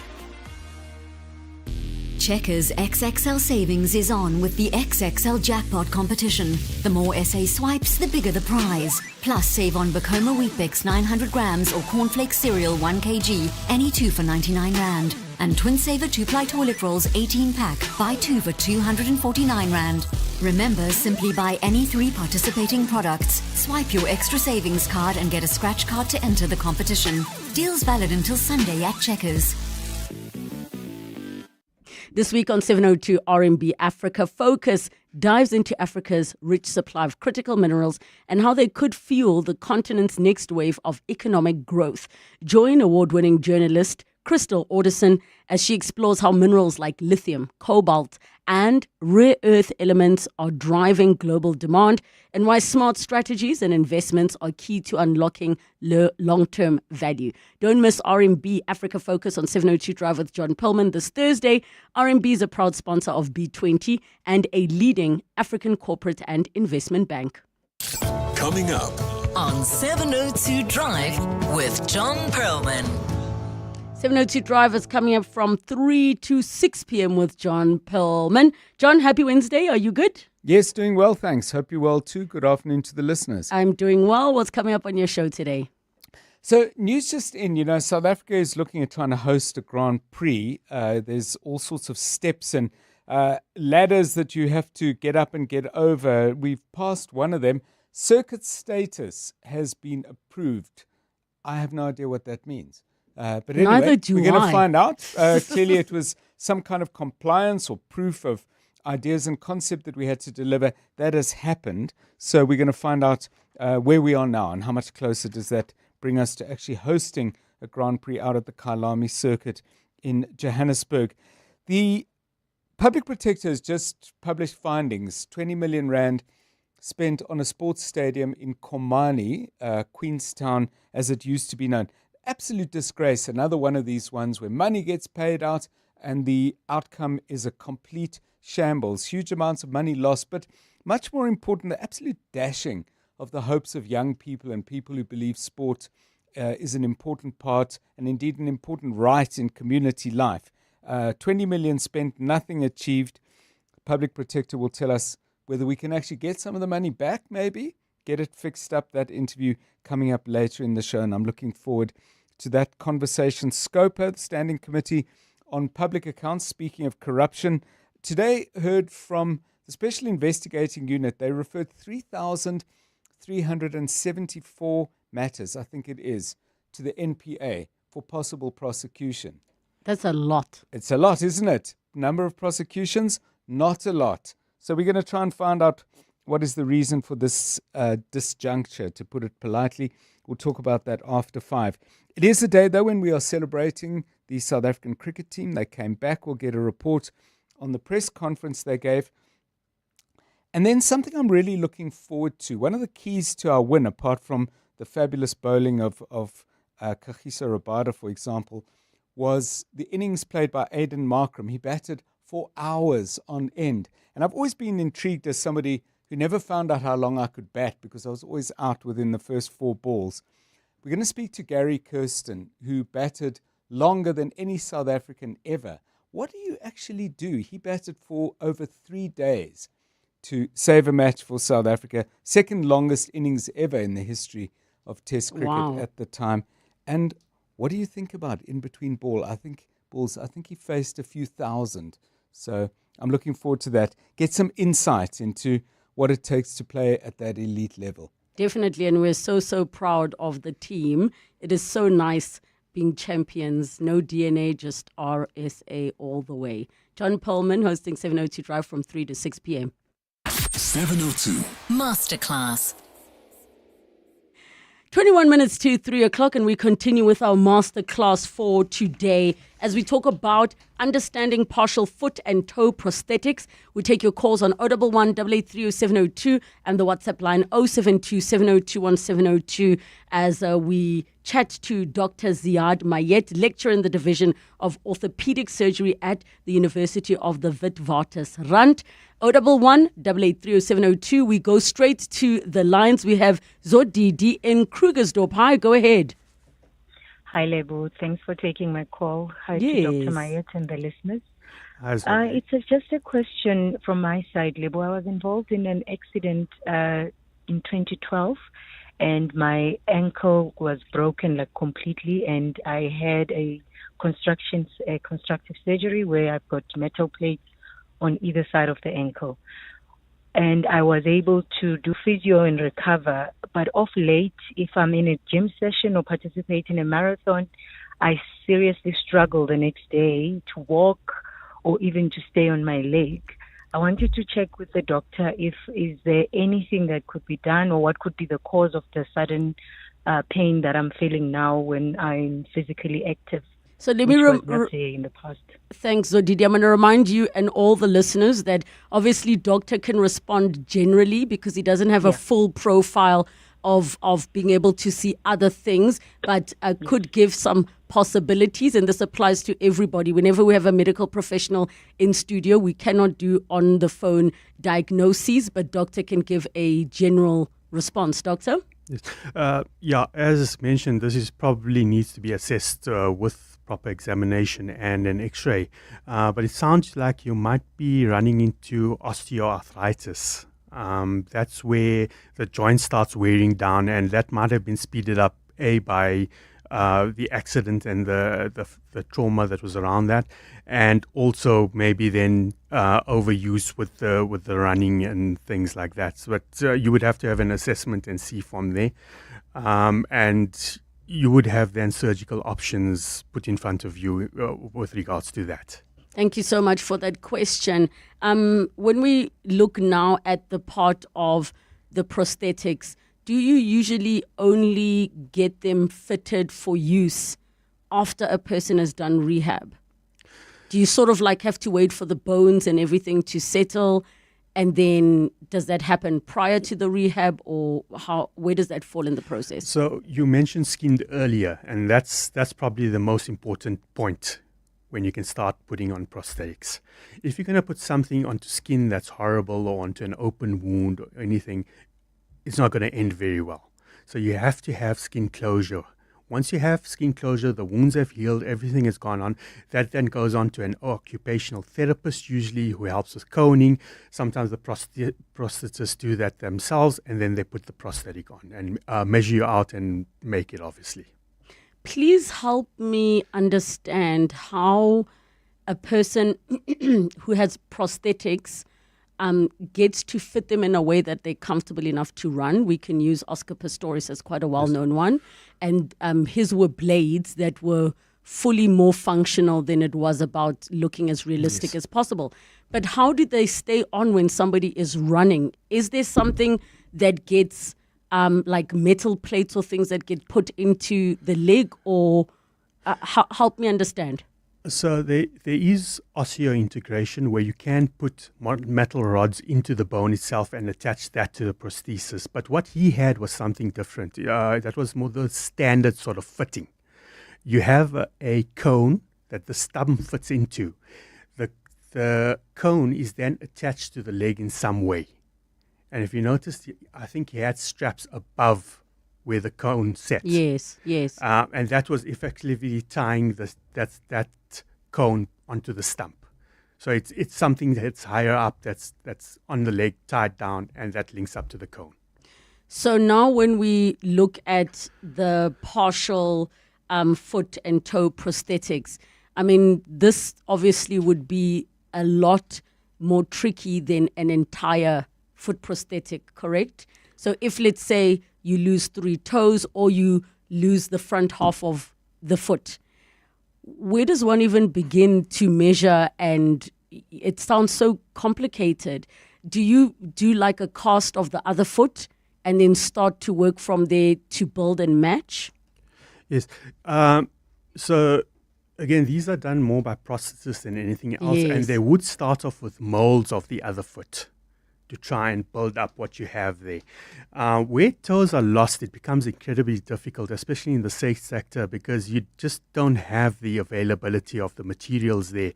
Checkers XXL Savings is on with the XXL Jackpot competition. The more SA swipes, the bigger the prize. Plus, save on Bacoma Weet-Bix 900 grams or Cornflakes cereal 1 kg, any 2 for 99 Rand. And Twin Saver 2-ply toilet rolls 18 pack, buy 2 for 249 Rand. Remember, simply buy any 3 participating products. Swipe your extra savings card and get a scratch card to enter the competition. Deals valid until Sunday at Checkers. This week on 702 RMB Africa Focus dives into Africa's rich supply of critical minerals and how they could fuel the continent's next wave of economic growth. Join award-winning journalist Crystal Alderson as she explores how minerals like lithium, cobalt, and rare earth elements are driving global demand and why smart strategies and investments are key to unlocking long-term value. Don't miss RMB Africa Focus on 702 Drive with John Pillman this Thursday. RMB is a proud sponsor of B20 and a leading African corporate and investment bank. Coming up On 702 Drive with John Perlman. 702 Drive is coming up from 3 to 6 p.m. with John Perlman. John, happy Wednesday. Are you good? Yes, doing well, thanks. Hope you're well too. Good afternoon to the listeners. I'm doing well. What's coming up on your show today? So news just in, South Africa is looking at trying to host a Grand Prix. There's all sorts of steps and ladders that you have to get up and get over. We've passed one of them. Circuit status has been approved. I have no idea what that means. But anyway, Neither do we're going to I. find out. Clearly it was some kind of compliance or proof of ideas and concept that we had to deliver. That has happened. So we're going to find out where we are now and how much closer does that bring us to actually hosting a Grand Prix out at the Kailami circuit in Johannesburg. The Public Protector has just published findings, 20 million rand spent on a sports stadium in Komani, Queenstown, as it used to be known. Absolute disgrace, another one of these ones where money gets paid out and the outcome is a complete shambles. Huge amounts of money lost, but much more important, the absolute dashing of the hopes of young people and people who believe sport is an important part and indeed an important right in community life. 20 million spent, nothing achieved. Public Protector will tell us whether we can actually get some of the money back, maybe, get it fixed up. That interview coming up later in the show, and I'm looking forward to that conversation. SCOPA, the Standing Committee on Public Accounts, speaking of corruption, today heard from the Special Investigating Unit. They referred 3,374 matters, I think it is, to the NPA for possible prosecution. That's a lot. It's a lot, isn't it? Number of prosecutions, not a lot. So we're going to try and find out what is the reason for this disjuncture, to put it politely. We'll talk about that after 5. It is a day, though, when we are celebrating the South African cricket team. They came back. We'll get a report on the press conference they gave. And then something I'm really looking forward to. One of the keys to our win, apart from the fabulous bowling of Kagiso Rabada, for example, was the innings played by Aiden Markram. He batted for hours on end. And I've always been intrigued as somebody who never found out how long I could bat because I was always out within the first 4 balls. We're going to speak to Gary Kirsten, who batted longer than any South African ever. What do you actually do? He batted for over 3 days to save a match for South Africa. Second longest innings ever in the history of Test cricket at the time. And what do you think about in between balls? I think he faced a few thousand. So I'm looking forward to that. Get some insight into what it takes to play at that elite level. Definitely, and we're so proud of the team. It is so nice being champions. No DNA, just RSA all the way. John Perlman hosting 702 Drive from 3 to 6 p.m. 702 Masterclass. 21 minutes to 3 o'clock, and we continue with our masterclass for today as we talk about understanding partial foot and toe prosthetics. We take your calls on 011 883 0702 and the WhatsApp line 072 702 1702 as we chat to Dr. Ziad Mayet, lecturer in the Division of Orthopedic Surgery at the University of the Witwatersrand. 011 883 0702. We go straight to the lines. We have Zodidi in Krugersdorp. Hi, go ahead. Hi, Lebo. Thanks for taking my call. Hi Yes. to Dr. Mayet and the listeners. Hi, Zodidi. Just a question from my side, Lebo. I was involved in an accident in 2012, and my ankle was broken completely, and I had a constructive surgery where I've got metal plates on either side of the ankle. And I was able to do physio and recover. But of late, if I'm in a gym session or participate in a marathon, I seriously struggle the next day to walk or even to stay on my leg. I wanted to check with the doctor is there anything that could be done, or what could be the cause of the sudden pain that I'm feeling now when I'm physically active. So let me in the past. Thanks, Zodidi. I'm going to remind you and all the listeners that obviously doctor can respond generally because he doesn't have a full profile of being able to see other things, but could give some possibilities, and this applies to everybody. Whenever we have a medical professional in studio, we cannot do on the phone diagnoses, but doctor can give a general response. Doctor? Yes. As mentioned, this is probably needs to be assessed with proper examination and an x-ray. But it sounds like you might be running into osteoarthritis. That's where the joint starts wearing down, and that might have been speeded up by the accident and the trauma that was around that, and also maybe then overuse with the running and things like that. So, but you would have to have an assessment and see from there, and you would have then surgical options put in front of you with regards to that. Thank you so much for that question. When we look now at the part of the prosthetics, do you usually only get them fitted for use after a person has done rehab? Do you sort of like have to wait for the bones and everything to settle? And then does that happen prior to the rehab, or where does that fall in the process? So you mentioned skin earlier, and that's probably the most important point when you can start putting on prosthetics. If you're going to put something onto skin that's horrible or onto an open wound or anything, it's not going to end very well. So you have to have skin closure. Once you have skin closure, the wounds have healed, everything has gone on. That then goes on to an occupational therapist usually who helps with coning. Sometimes the prosthetists do that themselves, and then they put the prosthetic on and measure you out and make it, obviously. Please help me understand how a person who has prosthetics gets to fit them in a way that they're comfortable enough to run. We can use Oscar Pistorius as quite a well-known one. And his were blades that were fully more functional than it was about looking as realistic as possible. But how do they stay on when somebody is running? Is there something that gets like metal plates or things that get put into the leg, or help me understand? So there is osseointegration where you can put metal rods into the bone itself and attach that to the prosthesis. But what he had was something different. That was more the standard sort of fitting. You have a cone that the stump fits into. The cone is then attached to the leg in some way. And if you notice, I think he had straps above where the cone sat. Yes. And that was effectively tying that cone onto the stump. So it's something that's higher up, that's on the leg, tied down, and that links up to the cone. So now when we look at the partial foot and toe prosthetics, I mean, this obviously would be a lot more tricky than an entire foot prosthetic, correct? So if, let's say, you lose 3 toes or you lose the front half of the foot, where does one even begin to measure? And it sounds so complicated. Do you do like a cast of the other foot and then start to work from there to build and match? Yes. So again, these are done more by prosthetists than anything else. Yes. And they would start off with molds of the other foot to try and build up what you have there. Where toes are lost, it becomes incredibly difficult, especially in the safe sector, because you just don't have the availability of the materials there.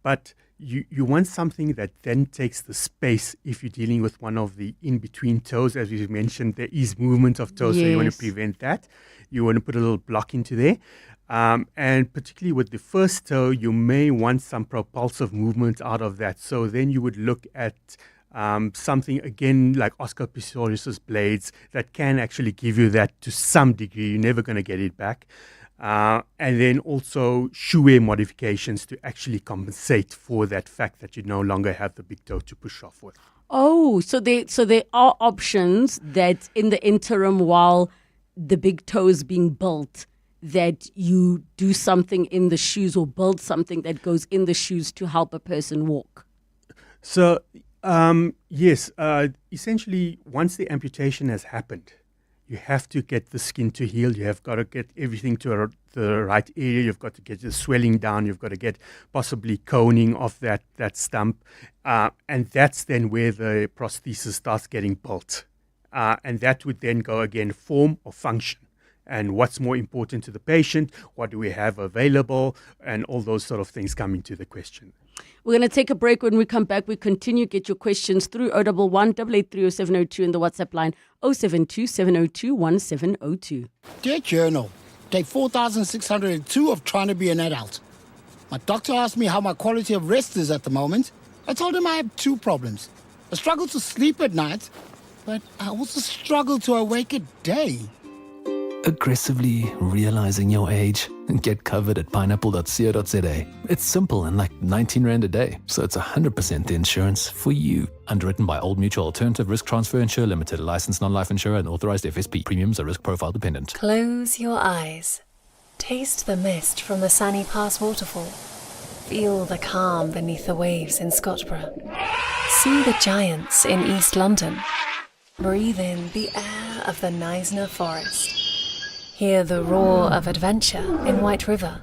But you want something that then takes the space if you're dealing with one of the in-between toes. As you mentioned, there is movement of toes, so you want to prevent that. You want to put a little block into there. And particularly with the first toe, you may want some propulsive movement out of that. So then you would look at something, again, like Oscar Pistorius's blades that can actually give you that to some degree. You're never going to get it back. And then also shoe wear modifications to actually compensate for that fact that you no longer have the big toe to push off with. Oh, so there are options that in the interim while the big toe is being built, that you do something in the shoes or build something that goes in the shoes to help a person walk. So yes, essentially, once the amputation has happened, you have to get the skin to heal. You have got to get everything to the right area. You've got to get the swelling down. You've got to get possibly coning off that stump. And that's then where the prosthesis starts getting built. And that would then go again, form or function. And what's more important to the patient? What do we have available? And all those sort of things come into the question. We're going to take a break. When we come back, we continue. Get your questions through 011 883 0702 in the WhatsApp line 072 702 1702. Dear Journal, day 4602 of trying to be an adult. My doctor asked me how my quality of rest is at the moment. I told him I have 2 problems. I struggle to sleep at night, but I also struggle to awake at day. aggressively realizing your age? Get covered at pineapple.co.za. It's simple and like 19 Rand a day, so it's 100% the insurance for you. Underwritten by Old Mutual Alternative Risk Transfer Insurer Limited, a licensed non-life insurer and authorized FSP. Premiums are risk profile dependent. Close your eyes. Taste the mist from the Sunny Pass waterfall. Feel the calm beneath the waves in Scottsboro. See the giants in East London. Breathe in the air of the Knysna Forest. Hear the roar of adventure in White River.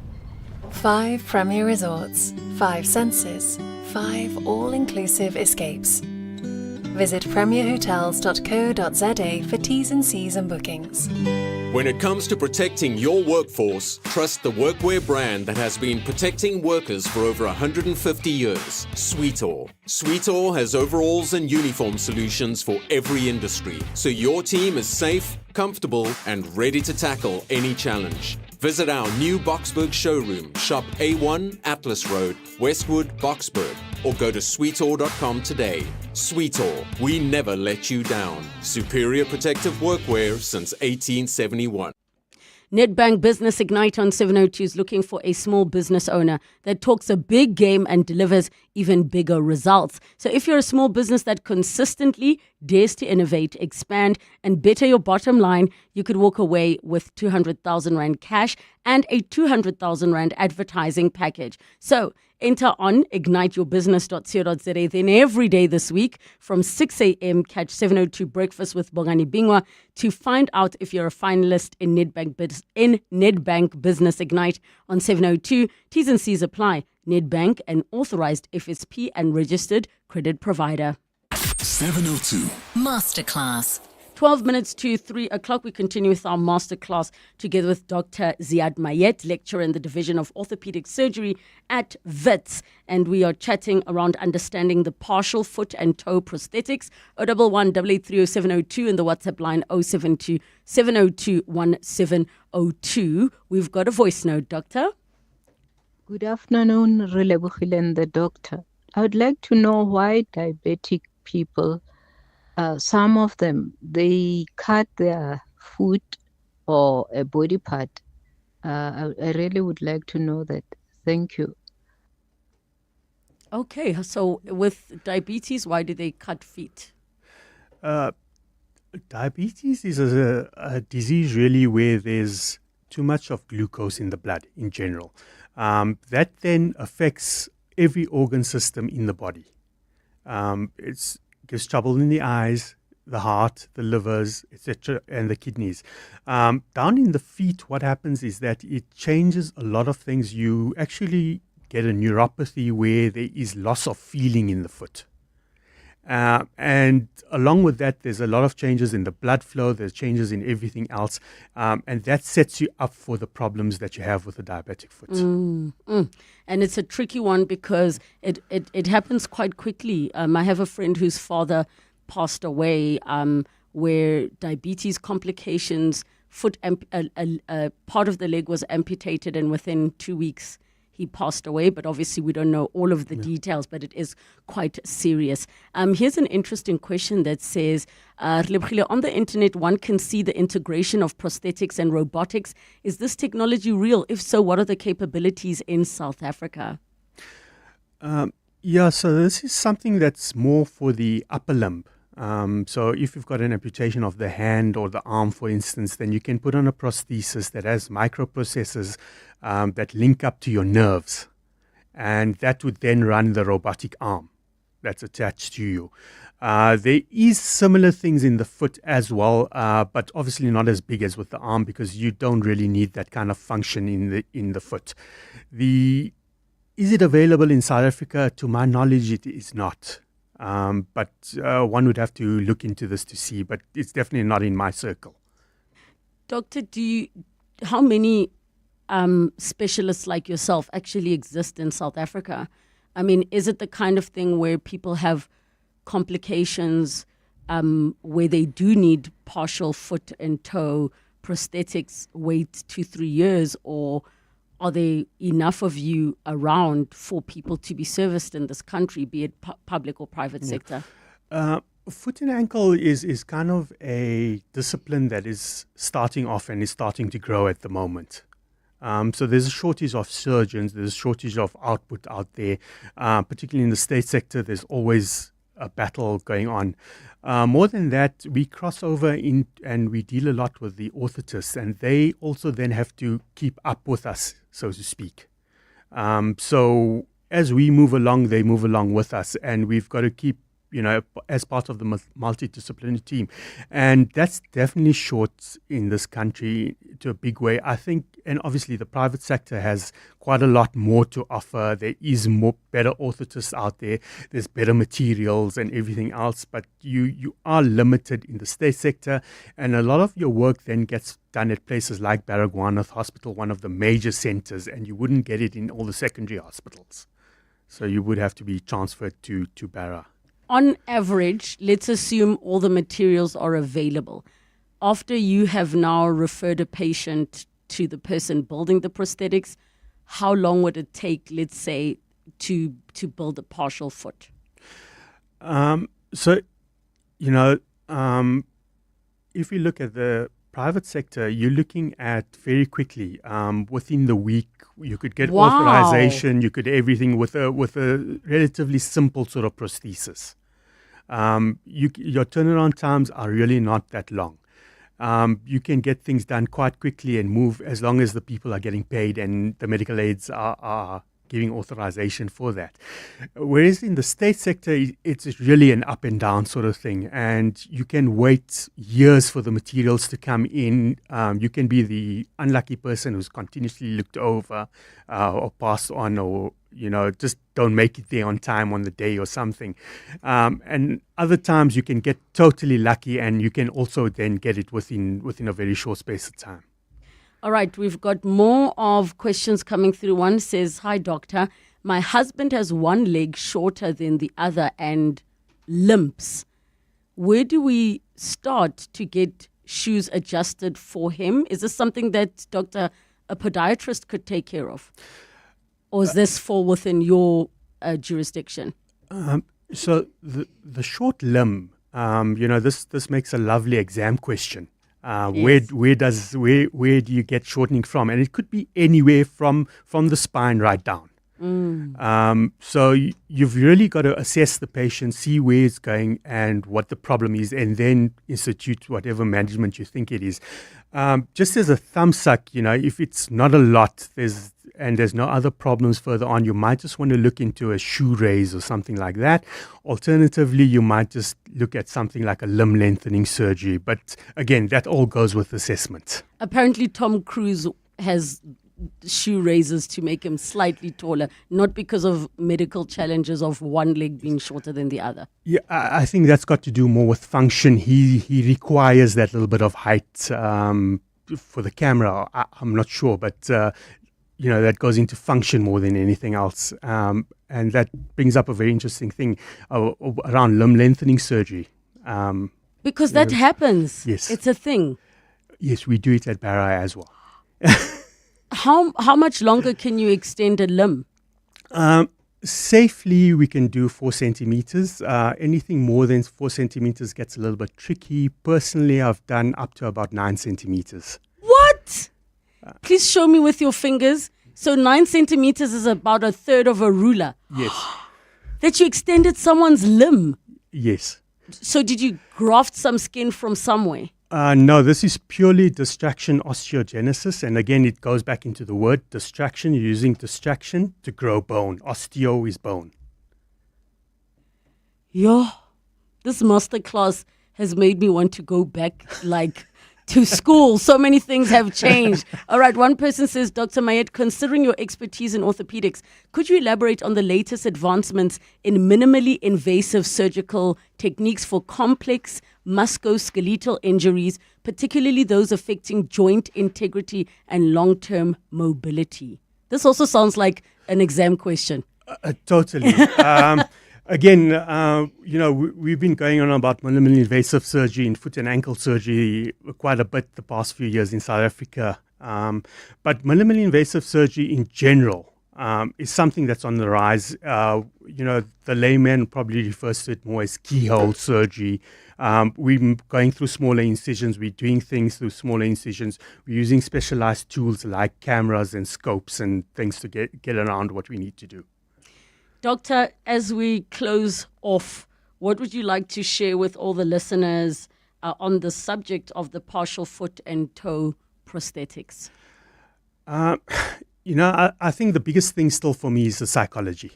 5 premier resorts, 5 senses, 5 all-inclusive escapes. Visit premierhotels.co.za for T's and C's and bookings. When it comes to protecting your workforce, trust the workwear brand that has been protecting workers for over 150 years, Sweetall. Sweetall has overalls and uniform solutions for every industry, so your team is safe, comfortable, and ready to tackle any challenge. Visit our new Boksburg showroom, shop A1 Atlas Road, Westwood, Boksburg, or go to sweetall.com today. Sweetall, we never let you down. Superior protective workwear since 1871. Nedbank Business Ignite on 702 is looking for a small business owner that talks a big game and delivers even bigger results. So if you're a small business that consistently dares to innovate, expand, and better your bottom line, you could walk away with 200,000 Rand cash and a 200,000 Rand advertising package. So enter on igniteyourbusiness.co.za. Then every day this week from 6 a.m. catch 702 Breakfast with Bongani Bingwa to find out if you're a finalist in Nedbank Business Ignite on 702. T's and C's apply. Nedbank, an authorized FSP and registered credit provider. 702 Masterclass. 12 minutes to 3 o'clock. We continue with our masterclass together with Dr. Ziad Mayet, lecturer in the Division of Orthopedic Surgery at WITS. And we are chatting around understanding the partial foot and toe prosthetics. 011-883-0702 and the WhatsApp line 072-702-1702. We've got a voice note, Doctor. Good afternoon, Relebogile and the doctor. I would like to know why diabetic people, some of them, they cut their foot or a body part. I really would like to know that. Thank you. Okay, so with diabetes, why do they cut feet? Diabetes is a disease really where there's too much of glucose in the blood in general. That then affects every organ system in the body. It gives trouble in the eyes, the heart, the livers, etc., and the kidneys. Down in the feet, what happens is that it changes a lot of things. You actually get a neuropathy where there is loss of feeling in the foot. And along with that, there's a lot of changes in the blood flow, there's changes in everything else, and that sets you up for the problems that you have with a diabetic foot. And it's a tricky one because it happens quite quickly. I have a friend whose father passed away where diabetes complications, part of the leg was amputated, and within 2 weeks he passed away, but obviously we don't know all of the details, but it is quite serious. Here's an interesting question that says, on the internet, one can see the integration of prosthetics and robotics. Is this technology real? If so, what are the capabilities in South Africa? So this is something that's more for the upper limb. So if you've got an amputation of the hand or the arm, for instance, then you can put on a prosthesis that has microprocessors that link up to your nerves. And that would then run the robotic arm that's attached to you. There is similar things in the foot as well, but obviously not as big as with the arm because you don't really need that kind of function in the foot. Is it available in South Africa? To my knowledge, it is not. But one would have to look into this to see, but it's definitely not in my circle. Doctor, how many specialists like yourself actually exist in South Africa? I mean, is it the kind of thing where people have complications where they do need partial foot and toe prosthetics, wait 2-3 years, or are there enough of you around for people to be serviced in this country, be it public or private sector? Foot and ankle is kind of a discipline that is starting off and is starting to grow at the moment. So there's a shortage of surgeons, there's a shortage of output out there, particularly in the state sector. There's always a battle going on. More than that, we cross over in and we deal a lot with the orthotists, and they also then have to keep up with us, so to speak. So as we move along, they move along with us, and we've got to keep, as part of the multidisciplinary team. And that's definitely short in this country to a big way, I think. And obviously the private sector has quite a lot more to offer. There is better orthotists out there. There's better materials and everything else. But you are limited in the state sector. And a lot of your work then gets done at places like Baragwanath Hospital, one of the major centers, and you wouldn't get it in all the secondary hospitals. So you would have to be transferred to Barra. On average, let's assume all the materials are available. After you have now referred a patient to the person building the prosthetics, how long would it take, let's say, to build a partial foot? If you look at the private sector, you're looking at very quickly. Within the week, you could get authorization. You could everything with a relatively simple sort of prosthesis. Your turnaround times are really not that long. You can get things done quite quickly and move as long as the people are getting paid and the medical aids are giving authorization for that. Whereas in the state sector, it's really an up and down sort of thing, and you can wait years for the materials to come in. You can be the unlucky person who's continuously looked over or passed on, or just don't make it there on time on the day or something. And other times you can get totally lucky, and you can also then get it within a very short space of time. All right, we've got more of questions coming through. One says, "Hi, doctor. My husband has one leg shorter than the other and limps. Where do we start to get shoes adjusted for him? Is this something that a podiatrist could take care of? Or is this fall within your jurisdiction?" So the short limb, this makes a lovely exam question. Yes. Where do you get shortening from? And it could be anywhere from the spine right down. So you've really got to assess the patient, see where it's going and what the problem is, and then institute whatever management you think it is. Just as a thumb suck, if it's not a lot, there's no other problems further on, you might just want to look into a shoe raise or something like that. Alternatively, you might just look at something like a limb lengthening surgery. But again, that all goes with assessment. Apparently, Tom Cruise has shoe raisers to make him slightly taller, not because of medical challenges of one leg being shorter than the other. Yeah, I think that's got to do more with function. He requires that little bit of height for the camera. I'm not sure, but that goes into function more than anything else. And that brings up a very interesting thing around limb lengthening surgery. Because that happens. Yes. It's a thing. Yes, we do it at Barra as well. How much longer can you extend a limb? Safely, we can do 4 centimeters. Anything more than 4 centimeters gets a little bit tricky. Personally, I've done up to about 9 centimeters. What? Please show me with your fingers. So 9 centimeters is about a third of a ruler. Yes. That you extended someone's limb. Yes. So did you graft some skin from somewhere? No, this is purely distraction osteogenesis. And again, it goes back into the word distraction. You're using distraction to grow bone. Osteo is bone. This masterclass has made me want to go back to school. So many things have changed. All right, one person says, "Dr. Mayet, considering your expertise in orthopedics, could you elaborate on the latest advancements in minimally invasive surgical techniques for complex musculoskeletal injuries, particularly those affecting joint integrity and long-term mobility?" This also sounds like an exam question. Totally. Again, we've been going on about minimally invasive surgery and foot and ankle surgery quite a bit the past few years in South Africa. But minimally invasive surgery in general is something that's on the rise. The layman probably refers to it more as keyhole surgery. We're going through smaller incisions. We're doing things through smaller incisions. We're using specialized tools like cameras and scopes and things to get around what we need to do. Doctor, as we close off, what would you like to share with all the listeners on the subject of the partial foot and toe prosthetics? I think the biggest thing still for me is the psychology.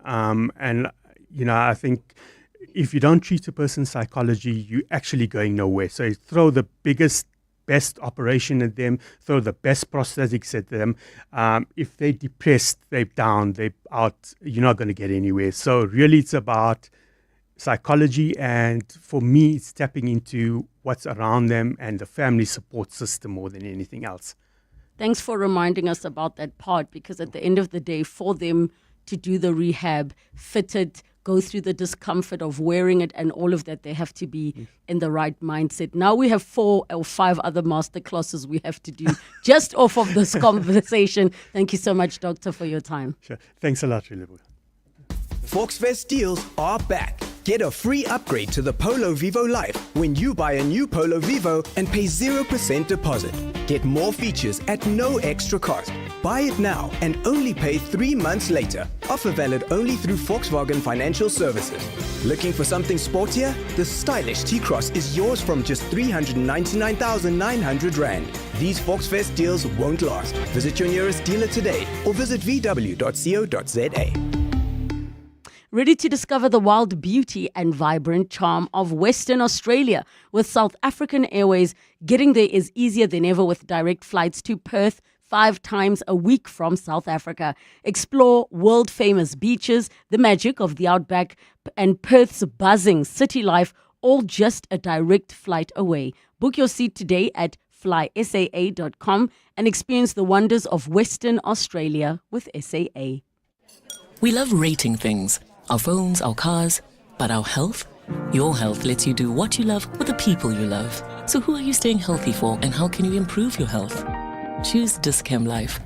I think if you don't treat a person's psychology, you're actually going nowhere. So you throw the best operation at them, throw the best prosthetics at them. If they're depressed, they're down, they're out, you're not going to get anywhere. So really it's about psychology, and for me, it's tapping into what's around them and the family support system more than anything else. Thanks for reminding us about that part, because at the end of the day, for them to do the rehab, fit it, go through the discomfort of wearing it and all of that, they have to be in the right mindset. Now we have 4 or 5 other masterclasses we have to do just off of this conversation. Thank you so much, Doctor, for your time. Sure. Thanks a lot, Relebogile. Volksfest deals are back. Get a free upgrade to the Polo Vivo Life when you buy a new Polo Vivo and pay 0% deposit. Get more features at no extra cost. Buy it now and only pay 3 months later. Offer valid only through Volkswagen Financial Services. Looking for something sportier? The stylish T-Cross is yours from just 399,900 Rand. These Volksfest deals won't last. Visit your nearest dealer today or visit vw.co.za. Ready to discover the wild beauty and vibrant charm of Western Australia. With South African Airways, getting there is easier than ever with direct flights to Perth 5 times a week from South Africa. Explore world-famous beaches, the magic of the outback, and Perth's buzzing city life, all just a direct flight away. Book your seat today at flysaa.com and experience the wonders of Western Australia with SAA. We love rating things. Our phones, our cars, but our health? Your health lets you do what you love with the people you love. So who are you staying healthy for, and how can you improve your health? Choose Dis-Chem Life,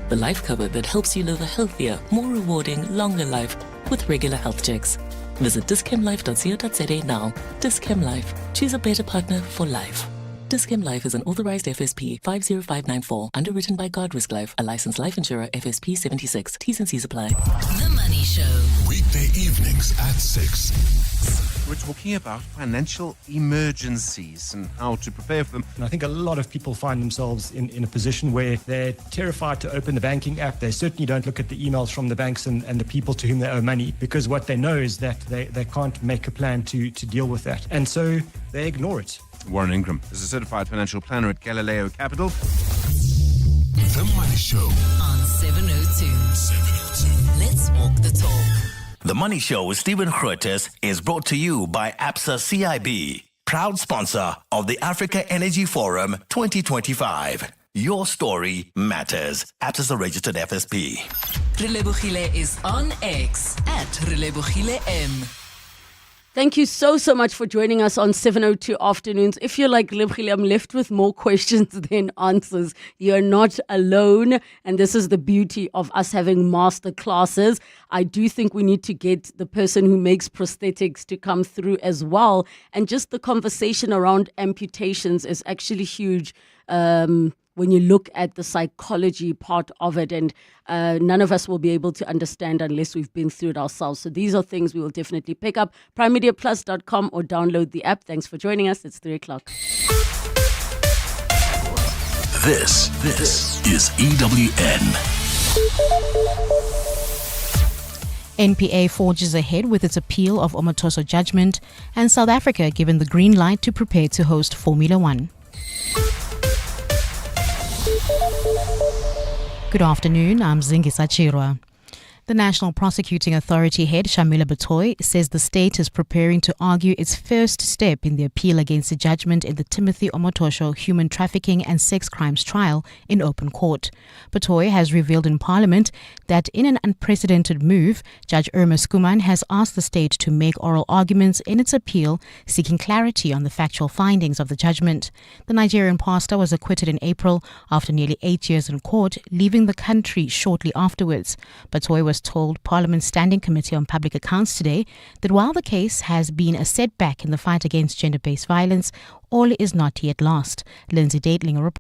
the life cover that helps you live a healthier, more rewarding, longer life with regular health checks. Visit dischemlife.co.za now. Dis-Chem Life. Choose a better partner for life. Dis-Chem Life is an authorized FSP 50594, underwritten by Guardrisk Life, a licensed life insurer, FSP 76. T's and C's apply. The Money Show. Weekday evenings at 6. We're talking about financial emergencies and how to prepare for them. And I think a lot of people find themselves in a position where they're terrified to open the banking app. They certainly don't look at the emails from the banks and the people to whom they owe money, because what they know is that they can't make a plan to deal with that. And so they ignore it. Warren Ingram is a certified financial planner at Galileo Capital. The Money Show on 702. Let's walk the talk. The Money Show with Stephen Grootes is brought to you by Absa CIB, proud sponsor of the Africa Energy Forum 2025. Your story matters. Absa is a registered FSP. Relebogile is on X at Relebogile M. Thank you so much for joining us on 702 Afternoons. If you're like Relebogile, I'm left with more questions than answers. You're not alone, and this is the beauty of us having master classes. I do think we need to get the person who makes prosthetics to come through as well. And just the conversation around amputations is actually huge. When you look at the psychology part of it, and none of us will be able to understand unless we've been through it ourselves. So these are things we will definitely pick up. PrimeMediaPlus.com or download the app. Thanks for joining us. It's 3 o'clock. This is EWN. NPA forges ahead with its appeal of Omotoso judgment, and South Africa given the green light to prepare to host Formula One. Good afternoon, I'm Zingisa Chirwa. The National Prosecuting Authority head, Shamila Batoy, says the state is preparing to argue its first step in the appeal against the judgment in the Timothy Omotosho human trafficking and sex crimes trial in open court. Batoy has revealed in Parliament that in an unprecedented move, Judge Irma Skuman has asked the state to make oral arguments in its appeal, seeking clarity on the factual findings of the judgment. The Nigerian pastor was acquitted in April after nearly 8 years in court, leaving the country shortly afterwards. Batoy was told Parliament's Standing Committee on Public Accounts today that while the case has been a setback in the fight against gender-based violence, all is not yet lost. Lindsay Datling reports.